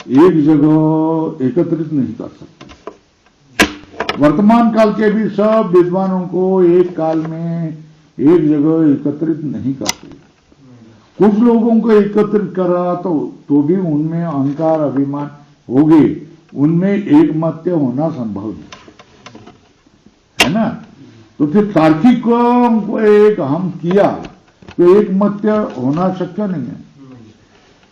एक जगह एकत्रित नहीं कर सकते। वर्तमान काल के भी सब विद्वानों को एक काल में, एक जगह एकत्रित नहीं कर सकते। कुछ लोगों को एकत्रित करा तो भी उनमें अहंकार अभिमान होगी, उनमें एकमत्य होना संभव नहीं, है ना। तो फिर तार्किकों को एक हम किया तो एकमत्य होना शक्य नहीं है।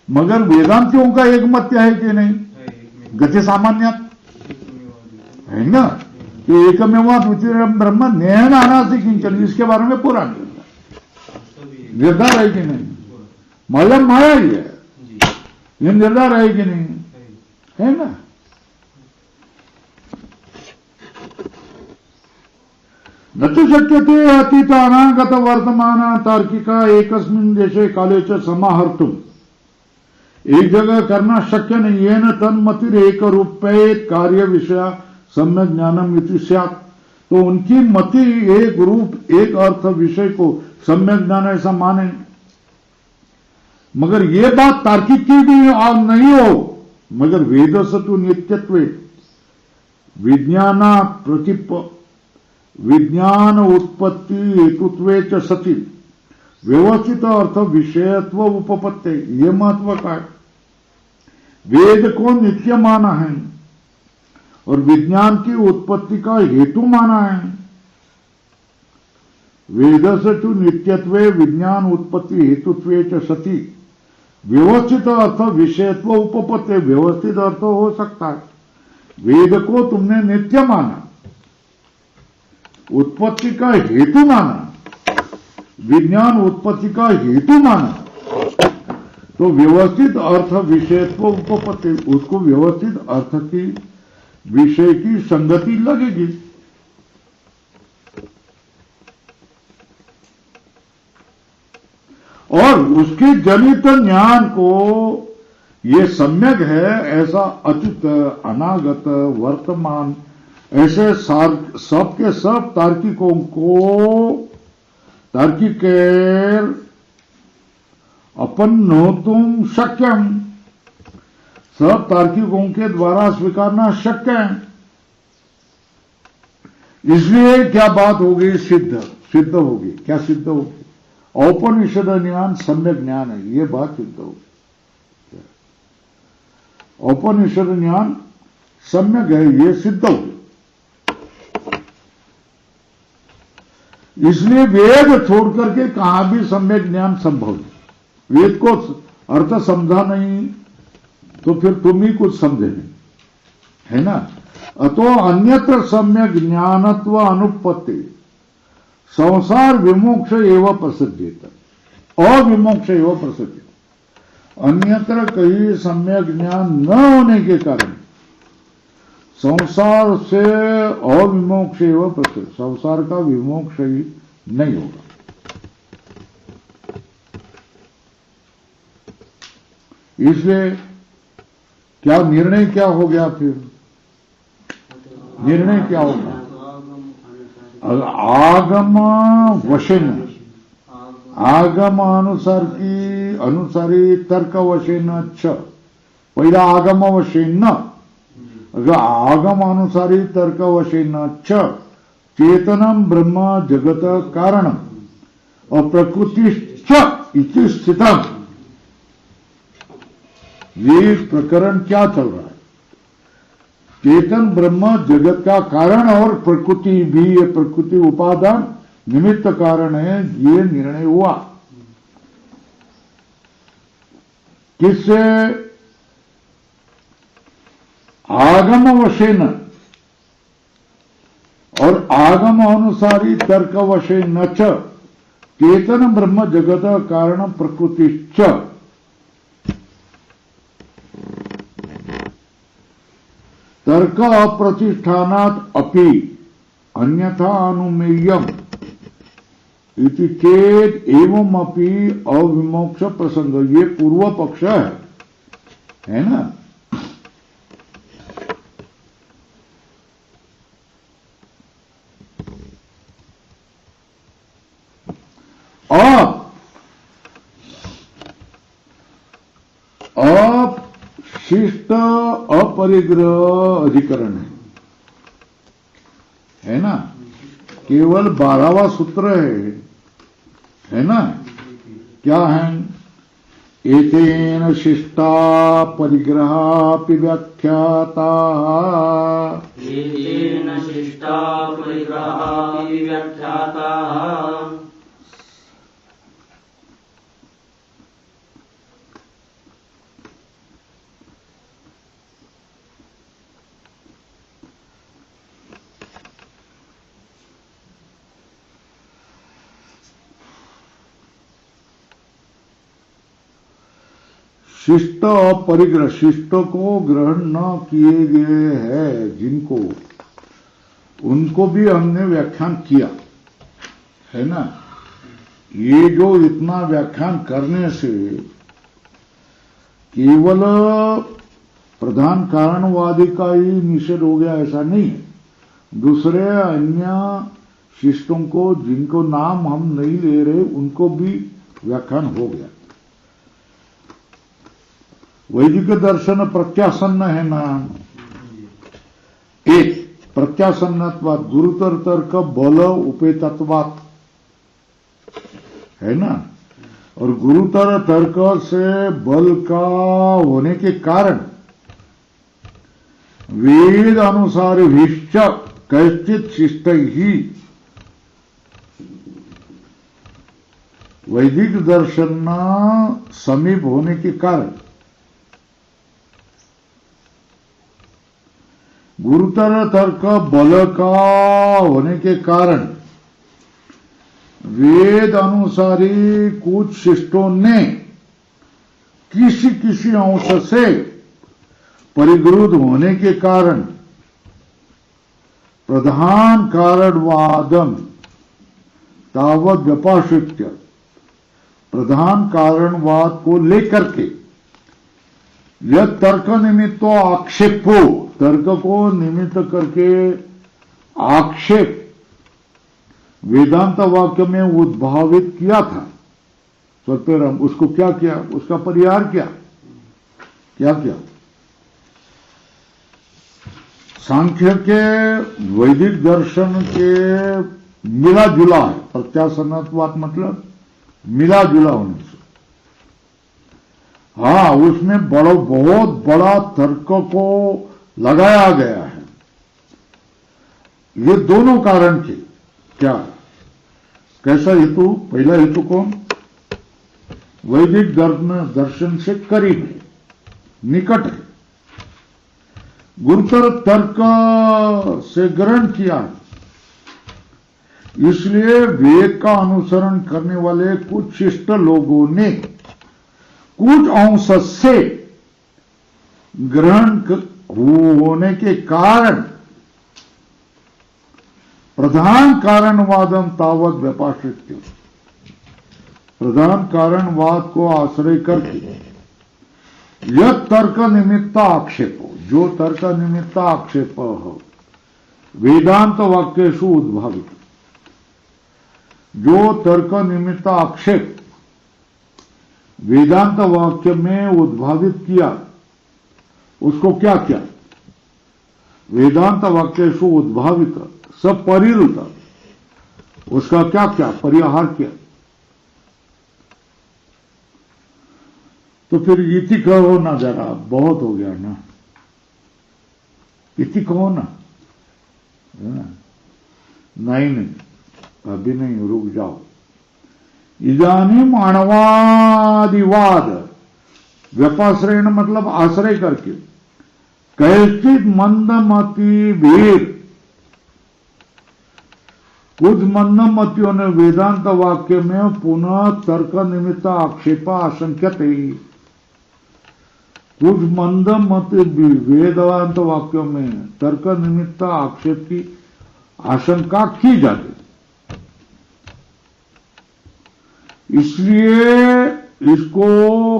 मगर वेदांतियों का एकमत्य है कि नहीं? गति सामान्य है ना, कि एकमेवा द्वितीय ब्रह्म नेहन अनासि किंचन, इसके बारे में पूरा निर्धार है कि नहीं? मालूम माया ही है, ये निर्धार है कि नहीं? है ना। न तो शक्यते अतीत अनागत वर्तमान तार्किका एकस्मिन् देशे काले च समाहर्तुम्, एक जगह करना शक्य नहीं है। न तन्मतिर एक रूपे कार्य विषय सम्यक ज्ञानम इति स्यात्, तो उनकी मति एक रूप एक अर्थ विषय को सम्यक ज्ञान ऐसा माने। मगर ये बात तार्किक की भी नहीं हो, मगर वेदसतु नित्यत्व विज्ञान प्रतिप विज्ञान उत्पत्ति हेतुत्वे च सति व्यवस्थित अर्थ विषयत्व उपपत्ति, ये महत्व का है। वेद को नित्य माना है और विज्ञान की उत्पत्ति का हेतु माना है। वेदसतु नित्यत्वे विज्ञान उत्पत्ति हेतुत्वे च सति व्यवस्थित अर्थ विषयत्व उपपत्ति, व्यवस्थित अर्थ हो सकता है। वेद को तुमने नित्य माना, उत्पत्ति का हेतु माना, विज्ञान उत्पत्ति का हेतु माना, तो व्यवस्थित अर्थ विषयत्व उपपत्ति, उसको व्यवस्थित अर्थ की विषय की संगति लगेगी। और उसके जनित ज्ञान को ये सम्यक है ऐसा अतीत अनागत वर्तमान ऐसे सबके सब तार्किकों को तार्किकेर अपन्नोतुम शक्यम, सब तार्किकों के द्वारा स्वीकारना शक्य है। इसलिए क्या बात होगी? सिद्ध होगी। क्या सिद्ध होगी? औपनिषद ज्ञान सम्यक ज्ञान है, ये बात सिद्ध होगी। औपनिषद ज्ञान सम्यक है, ये सिद्ध होगी। इसलिए वेद छोड़ करके कहां भी सम्यक ज्ञान संभव है। वेद को अर्थ समझा नहीं तो फिर तुम ही कुछ समझे नहीं, है ना। अतो अन्यत्र सम्यक ज्ञानत्व अनुपत्ति संसार विमोक्ष एवं प्रसिद्ध, अविमोक्ष एवं प्रसिद्ध। अन्यत्र कहीं सम्यक ज्ञान न होने के कारण संसार से अविमोक्ष एवं प्रसिद्ध, संसार का विमोक्ष ही नहीं होगा। इसलिए क्या निर्णय क्या हो गया, फिर निर्णय क्या होगा? आगम वशेन, आगम अनुसारी तर्क वशेन छ, पहिला आगम वशेन, अगर आगम अनुसारी तर्क वशेन छ चेतनम ब्रह्म जगत कारणम और प्रकृतिश्च इति स्थितम। ये प्रकरण क्या चल रहा है? चेतन ब्रह्म जगत का कारण और प्रकृति भी, ये प्रकृति उपादान निमित्त कारण है, ये निर्णय हुआ किससे? आगम वशेन और आगम अनुसारी तर्क वशेन च चेतन ब्रह्म जगत कारण प्रकृतिश्च। तर्क अप्रतिष्ठानात् अपि अन्यथा अनुमेयम इति चेत एवं अपि अविमोक्ष प्रसंग, ये पूर्व पक्ष है ना। शिष्ट अपरिग्रह अधिकरण है ना, केवल 12वां सूत्र है ना। क्या है? एतेन शिष्टा परिग्रहापि व्याख्याता, एतेन शिष्टा परिग्रहापि व्याख्याता। शिष्ट अपरिग्रह, शिष्ट को ग्रहण न किए गए हैं जिनको, उनको भी हमने व्याख्यान किया है ना। ये जो इतना व्याख्यान करने से केवल प्रधान कारणवादी का ही निषेध हो गया ऐसा नहीं है, दूसरे अन्य शिष्टों को जिनको नाम हम नहीं ले रहे उनको भी व्याख्यान हो गया। वैदिक दर्शन प्रत्यासन्न है ना, एक प्रत्यासन्नत्वात् गुरुतर तर्क बल उपेतत्वात् है ना, और गुरुतर तर्क से बल का होने के कारण वेद अनुसार विश्च कैश्चित शिष्ट ही वैदिक दर्शन समीप होने के कारण, गुरुतर तर्क बल का होने के कारण वेद अनुसारी कुछ शिष्टों ने किसी किसी अंश से परिग्रुध होने के कारण प्रधान कारणवादम तावत व्यपाश्रित्य, प्रधान कारणवाद को लेकर के यह तर्क निमित्तो आक्षेपो, तर्क को निमित्त करके आक्षेप वेदांत वाक्य में उद्भावित किया था सत्यराम, उसको क्या किया? उसका परिहार क्या किया? सांख्य के वैदिक दर्शन के मिला जुला है, प्रत्यासन्नत्वात् मतलब मिला जुला होने से। हाँ, उसमें बहुत बड़ा तर्क को लगाया गया है। ये दोनों कारण थे। क्या? कैसा हेतु? पहला हेतु कौन? वैदिक दर्शन से करीब है, निकट है, गुरुतर तर्क से ग्रहण किया है। इसलिए वेद का अनुसरण करने वाले कुछ शिष्ट लोगों ने कुछ अंश से ग्रहण होने के कारण प्रधान कारणवादम तावत व्यपाश्रित, प्रधान कारणवाद को आश्रय करके यह तर्क निमित्त आक्षेप, जो तर्क निमित्त आक्षेप हो वेदांत वाक्येषु उद्भावित, जो तर्क निमित्त आक्षेप वेदांत वाक्य में उद्भावित किया, उसको क्या किया? वेदांत वाक्येषु उद्भावित सपरिरुत, उसका क्या क्या परिहार किया। तो फिर इति कहो ना, जरा बहुत हो गया ना, इति कहो ना। नहीं, अभी नहीं, रुक जाओ। इदानीम अणवादिवाद, व्यपाश्रयण मतलब आश्रय करके, कैचित मंदमती वीर, कुछ मंदमतियों ने वेदांत वाक्य में पुनः तर्क निमित्त आक्षेपा आशंक्यते, कुछ मंदमति वेदांत वाक्यों में तर्क निमित्त आक्षेप की आशंका की जाती, इसलिए इसको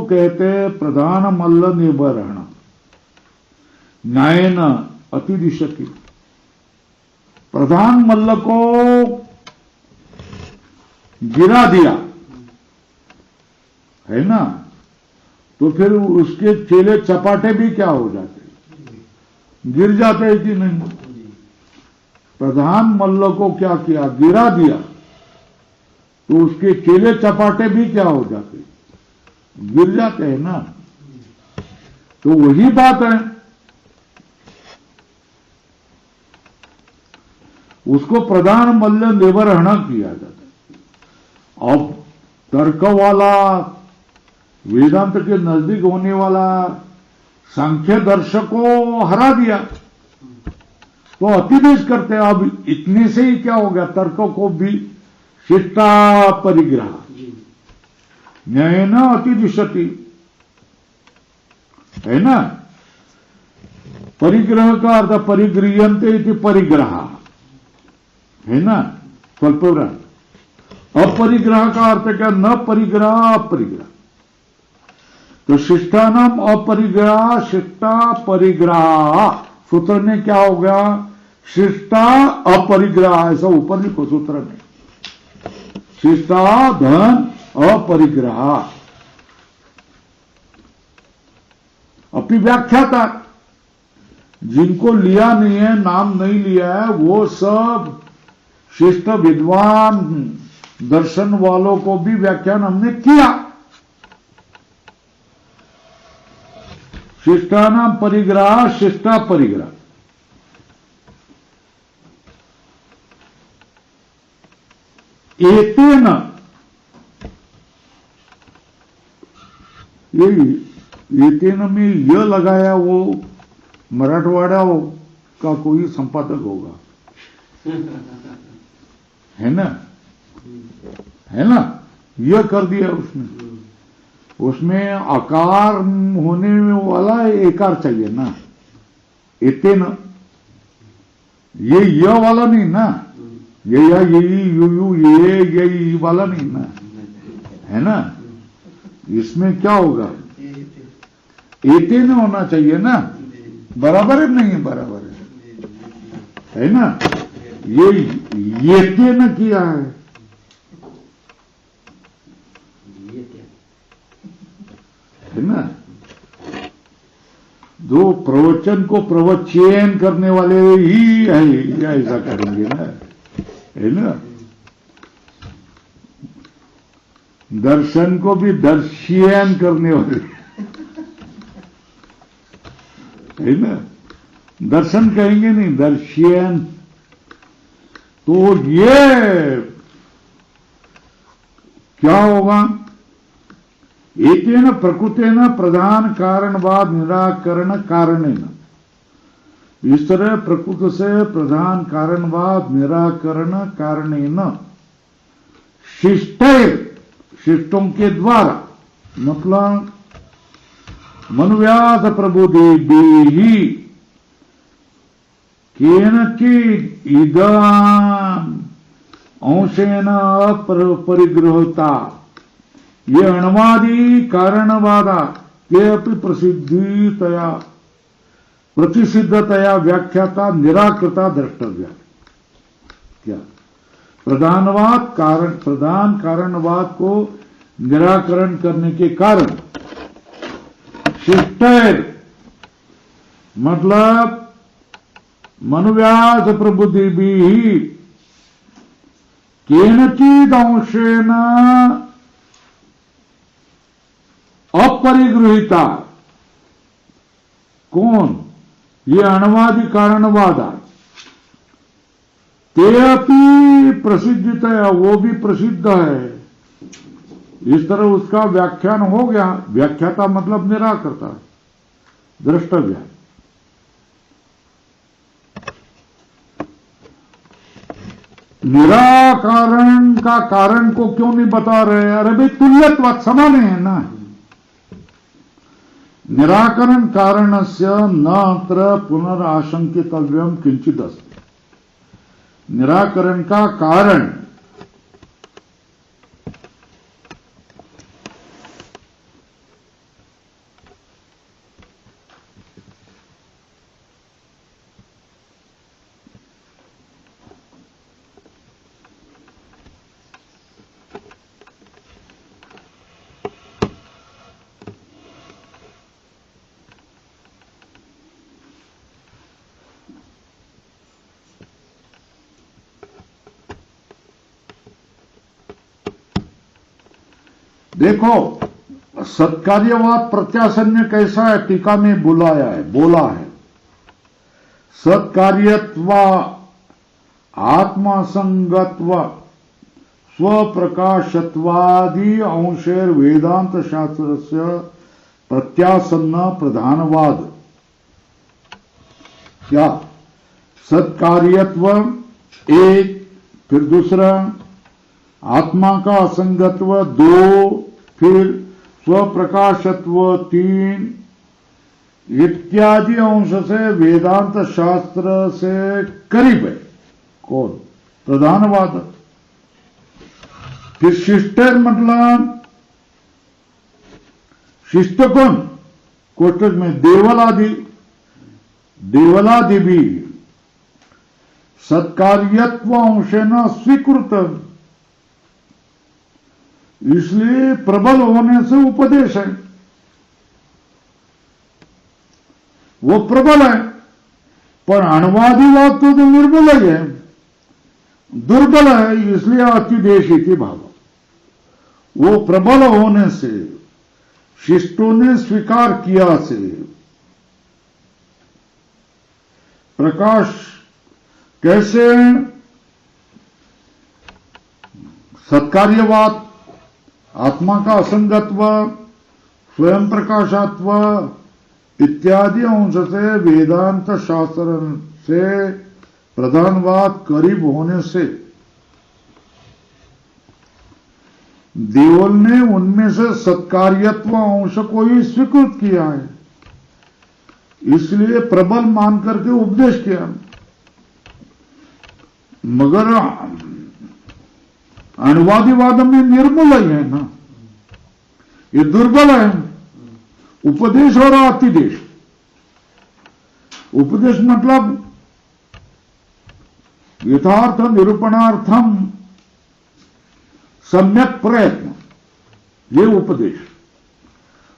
कहते प्रधान मल्ल निर्भरण न्यायन अतिदिशति। प्रधान मल्ल को गिरा दिया है ना, तो फिर उसके चेले चपाटे भी क्या हो जाते, गिर जाते हैं कि नहीं। प्रधान मल्ल को क्या किया, गिरा दिया, तो उसके चेले चपाटे भी क्या हो जाते, गिर जाते हैं ना। तो वही बात है, उसको प्रधान मल्ल निवर्हण किया जाता है। अब तर्क वाला, वेदांत के नजदीक होने वाला सांख्य दर्शक को हरा दिया, तो अतिदेश करते हैं। अब इतने से ही क्या हो गया, तर्क को भी शिष्टा परिग्रह न्याय न अतिदिशति है ना। परिग्रह का अर्थ परिगृह्यन्ते इति परिग्रह है ना, स्वल्पविराम। अपरिग्रह का अर्थ क्या, न परिग्रह अपरिग्रह। तो शिष्टानाम अपरिग्रह शिष्टा परिग्रह, सूत्र में क्या हो गया, शिष्टा अपरिग्रह, ऐसा ऊपर लिखो सूत्र में, शिष्टा धन अपरिग्रह। अपनी व्याख्या था, जिनको लिया नहीं है, नाम नहीं लिया है, वो सब शिष्ट विद्वान दर्शन वालों को भी व्याख्यान हमने किया। शिष्टानाम परिग्रह शिष्टा परिग्रह, एतेन, ये एतेन में यह लगाया, वो मराठवाड़ा का कोई संपादक होगा, है ना, है ना, यह कर दिया उसने। उसमें आकार होने वाला एकार चाहिए ना, एतेन, ये य वाला नहीं ना, ये या यही यू ये वाला नहीं ना, है ना। इसमें क्या होगा, एतेन होना चाहिए ना, बराबर है नहीं है, बराबर है ना। ये एतेन किया है ना। दो प्रवचन को प्रवचन करने वाले ही ऐसा करेंगे ना, है ना। दर्शन को भी दर्शन करने वाले है ना, दर्शन कहेंगे नहीं, दर्शन। तो ये क्या होगा, एकेन प्रकृतेन प्रधान कारणवाद निराकरण कारणेन, इस तरह प्रकृति से प्रधान कारणवाद निराकरण कारणेन शिष्टों के द्वारा, मतलब मनुव्यास प्रबुद्धि केनचित् इदम् अंशेन परिगृहता, ये अणवादी कारणवादा ते अपि प्रतिसिद्धतया व्याख्याता निराकृता द्रष्टव्या। क्या प्रधान कारणवाद को निराकरण करने के कारण शिष्टैर मतलब मनुव्यास प्रबुद्धि भी केनचित् अंशेन अपरिगृहिता, कौन? ये अणवादी कारणवादा, ते अपि प्रसिद्धतया, वो भी प्रसिद्ध है। इस तरह उसका व्याख्यान हो गया। व्याख्याता मतलब निराकर्ता, द्रष्टव्य। निराकरण का कारण को क्यों नहीं बता रहे? अरे भाई तुल्यत्व समान है ना। निराकरण कारणस्य न अत्र पुनराशंकितव्यम किंचित अस्ति। निराकरण का कारण देखो, सत्कार्यवाद प्रत्याशन्य कैसा है? टीका में बोला है सत्कार्यत्व आत्मसंगत्व स्वप्रकाशत्वादि अंशेर वेदांत शास्त्रस्य प्रत्यासन्न प्रधानवाद। क्या सत्कार्यत्व एक, फिर दूसरा आत्मा का असंगत्व दो, फिर स्वप्रकाशत्व तीन, इत्यादि अंश से वेदांत शास्त्र से करीब है। कौन? प्रधानवाद। फिर शिष्टर मतलब शिष्ट कौन? कोष्टक में देवलादि भी सत्कार्यत्व अंशेन स्वीकृत, इसलिए प्रबल होने से उपदेश है। वो प्रबल है, पर अणवादीवाद तो निर्बल है, दुर्बल है, इसलिए अतिदेश इति भाव। वो प्रबल होने से शिष्टों ने स्वीकार किया से प्रकाश कैसे? सत्कार्यवाद, आत्मा का असंगत्व, स्वयं प्रकाशत्व इत्यादि अंश से वेदांत शास्त्र से प्रधानवाद करीब होने से देवल ने उनमें से सत्कार्यत्व अंश को ही स्वीकृत किया है, इसलिए प्रबल मान करके उपदेश किया। मगर अणुवादीवाद में निर्मल ही है ना, ये दुर्बल है। उपदेश और अतिदेश। उपदेश मतलब यथार्थ निरूपणार्थम सम्यक प्रयत्न, ये उपदेश।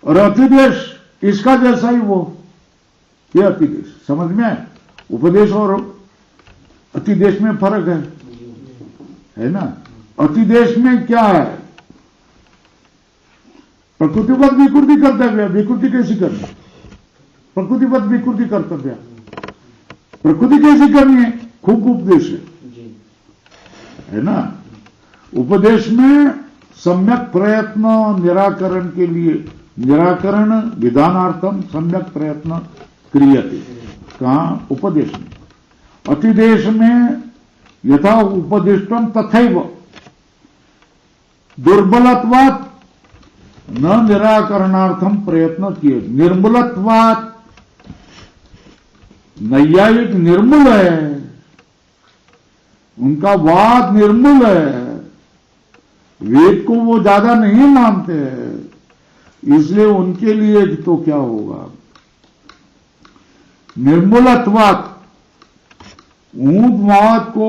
और अतिदेश इसका जैसा ही वो, ये अतिदेश। समझ में आए? उपदेश और अतिदेश में फर्क है ना? अतिदेश में क्या है? प्रकृतिवत विकृति कर्तव्य। विकृति कैसी करनी? प्रकृतिवत विकृति कर्तव्य। प्रकृति कैसी करनी है? खूब उपदेश है ना? उपदेश में सम्यक प्रयत्न निराकरण के लिए, निराकरण विधानार्थम सम्यक प्रयत्न क्रियते। कहाँ? उपदेश में। अतिदेश में यथा उपदिष्टम तथैव दुर्बलत्वात् न निराकरणार्थम प्रयत्न किए। निर्मलत्वात्, नैयायिक निर्मूल है, उनका वाद निर्मूल है, वेद को वो ज्यादा नहीं मानते हैं, इसलिए उनके लिए तो क्या होगा? निर्मूलत्वात्, ऊंटवाद को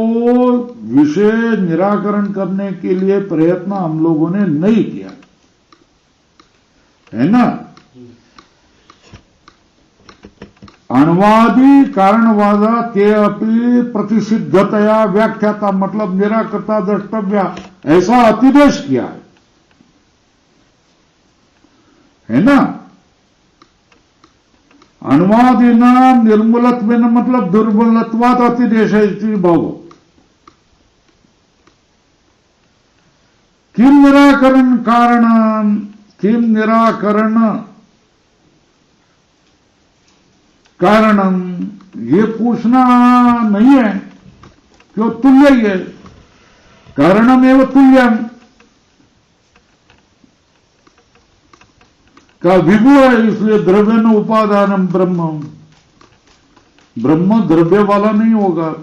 विषय निराकरण करने के लिए प्रयत्न हम लोगों ने नहीं किया, है ना? अणवादी कारणवादा ते अपि प्रतिसिद्धतया व्याख्याता, मतलब निराकर्ता द्रष्टव्या, ऐसा अतिदेश किया है ना? अणवादिना निर्मूलत्व मतलब दुर्बलत्वात् अतिदेश भाव। किम निराकरण कारण, किम निराकरण कारणम, ये पूछना नहीं है, क्यों? तुल्य ही है, कारणम एवं तुल्यम का विभु है, इसलिए द्रव्य न उपादानम ब्रह्म, ब्रह्म द्रव्य वाला नहीं होगा।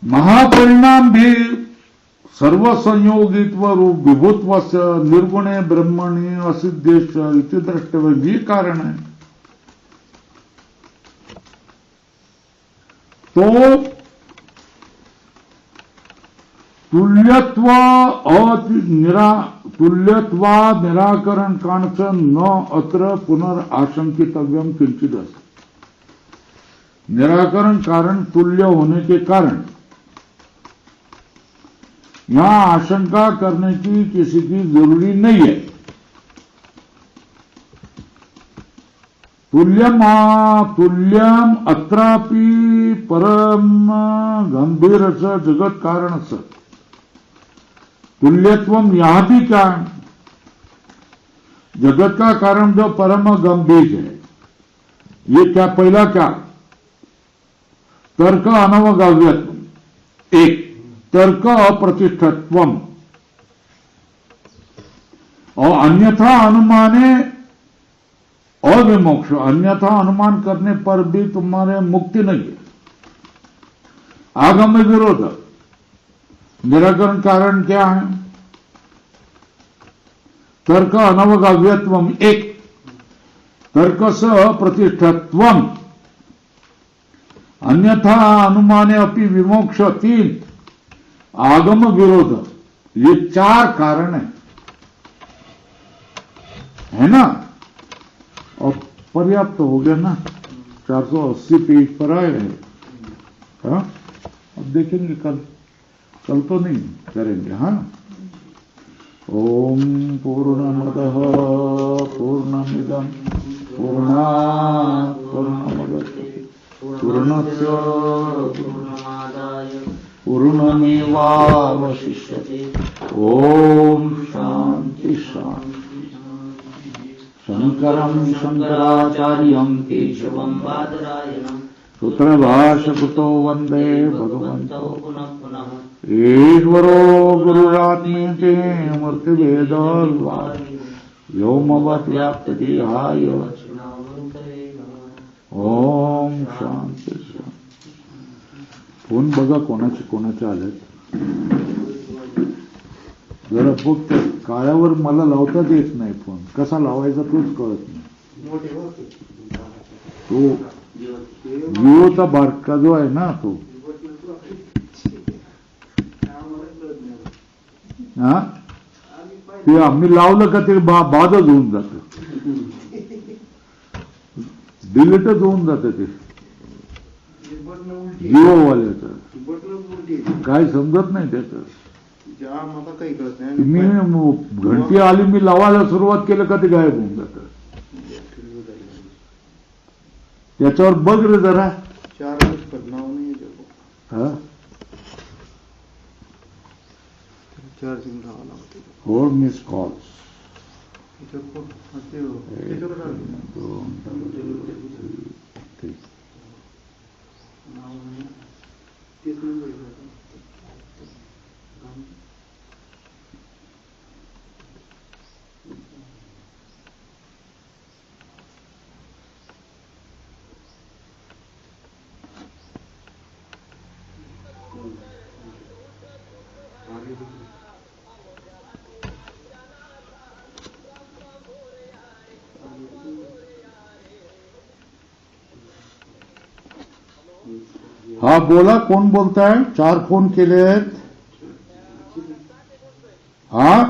महापरिणाम भी सर्वसंयोगित्व रूप विभुत्व से निर्गुणे ब्रह्मणि असिद्धेश इति द्रष्टव्य, भी कारण है। तो तुल्यत्वा निराकरण कारण से न अत्र पुनर्आशंकितव्यम किंचित अस्ति। निराकरण कारण तुल्य होने के कारण यहां आशंका करने की किसी की जरूरी नहीं है। तुल्यम अत्रापि परम गंभीर स जगत कारण स, तुल्यत्वम यहां भी क्या? जगत का कारण जो परम गंभीर है, ये क्या? पहला क्या? तर्क अनवगाव्यत्व, एक तर्क अप्रतिष्ठत्वम, और अन्यथा अनुमाने अविमोक्ष, अन्यथा अनुमान करने पर भी तुम्हारे मुक्ति नहीं है। आगम विरोध, निराकरण कारण क्या है? तर्क अनवगाव्यत्वम एक, तर्क से अप्रतिष्ठत्वम, अन्यथा अनुमाने अपि विमोक्ष तीन, आगम विरोध, ये चार कारण है ना? और पर्याप्त हो गया ना? 480 पेज पर आए हैं। हाँ, अब देखेंगे कल तो नहीं करेंगे। हाँ, ओम पूर्णमदः पूर्णमिदं पूर्णात् पूर्णमुदच्यते पूर्णस्य पूर्णमेवावशिष्यते। ओम शांति शांति। शंकरं शंकराचार्यं केशवं बादरायणं सूत्रभाष्यकृतो वंदे भगवन्तो पुनः पुनः। ईश्वरो गुरुरात्मेति मूर्तिभेदविभागिने व्योमवद्व्याप्तदेहाय ओम शांति शांति। फोन बघा कोणाचे आलेत जरा फक्त काळावर मला लावताच येत नाही फोन, कसा लावायचा तोच कळत नाही। तो जिओचा बारका जो आहे ना तो, हा ते आम्ही लावलं का ते बादच होऊन जातं, डिलीटच होऊन जातं ते जिओवाल्याचं, काय समजत नाही त्याचं। मी घंटी आली, मी लावायला सुरुवात केलं का ते गायब होऊन जातं। त्याच्यावर बघ रे जरा. 4 मिनिट पर नाव नाही आहे हा चार्जिंग लावा लागते 4 मिस कॉल्स. हा बोला, कोण बोलताय? 4 फोन केले आहेत. हा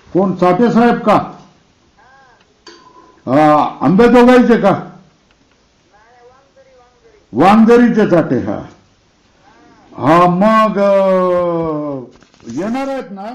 कोण? साठे साहेब का? आंबेजोगाईचे का? वांगदरीचे साठे. हा हा मग येणार आहेत ना?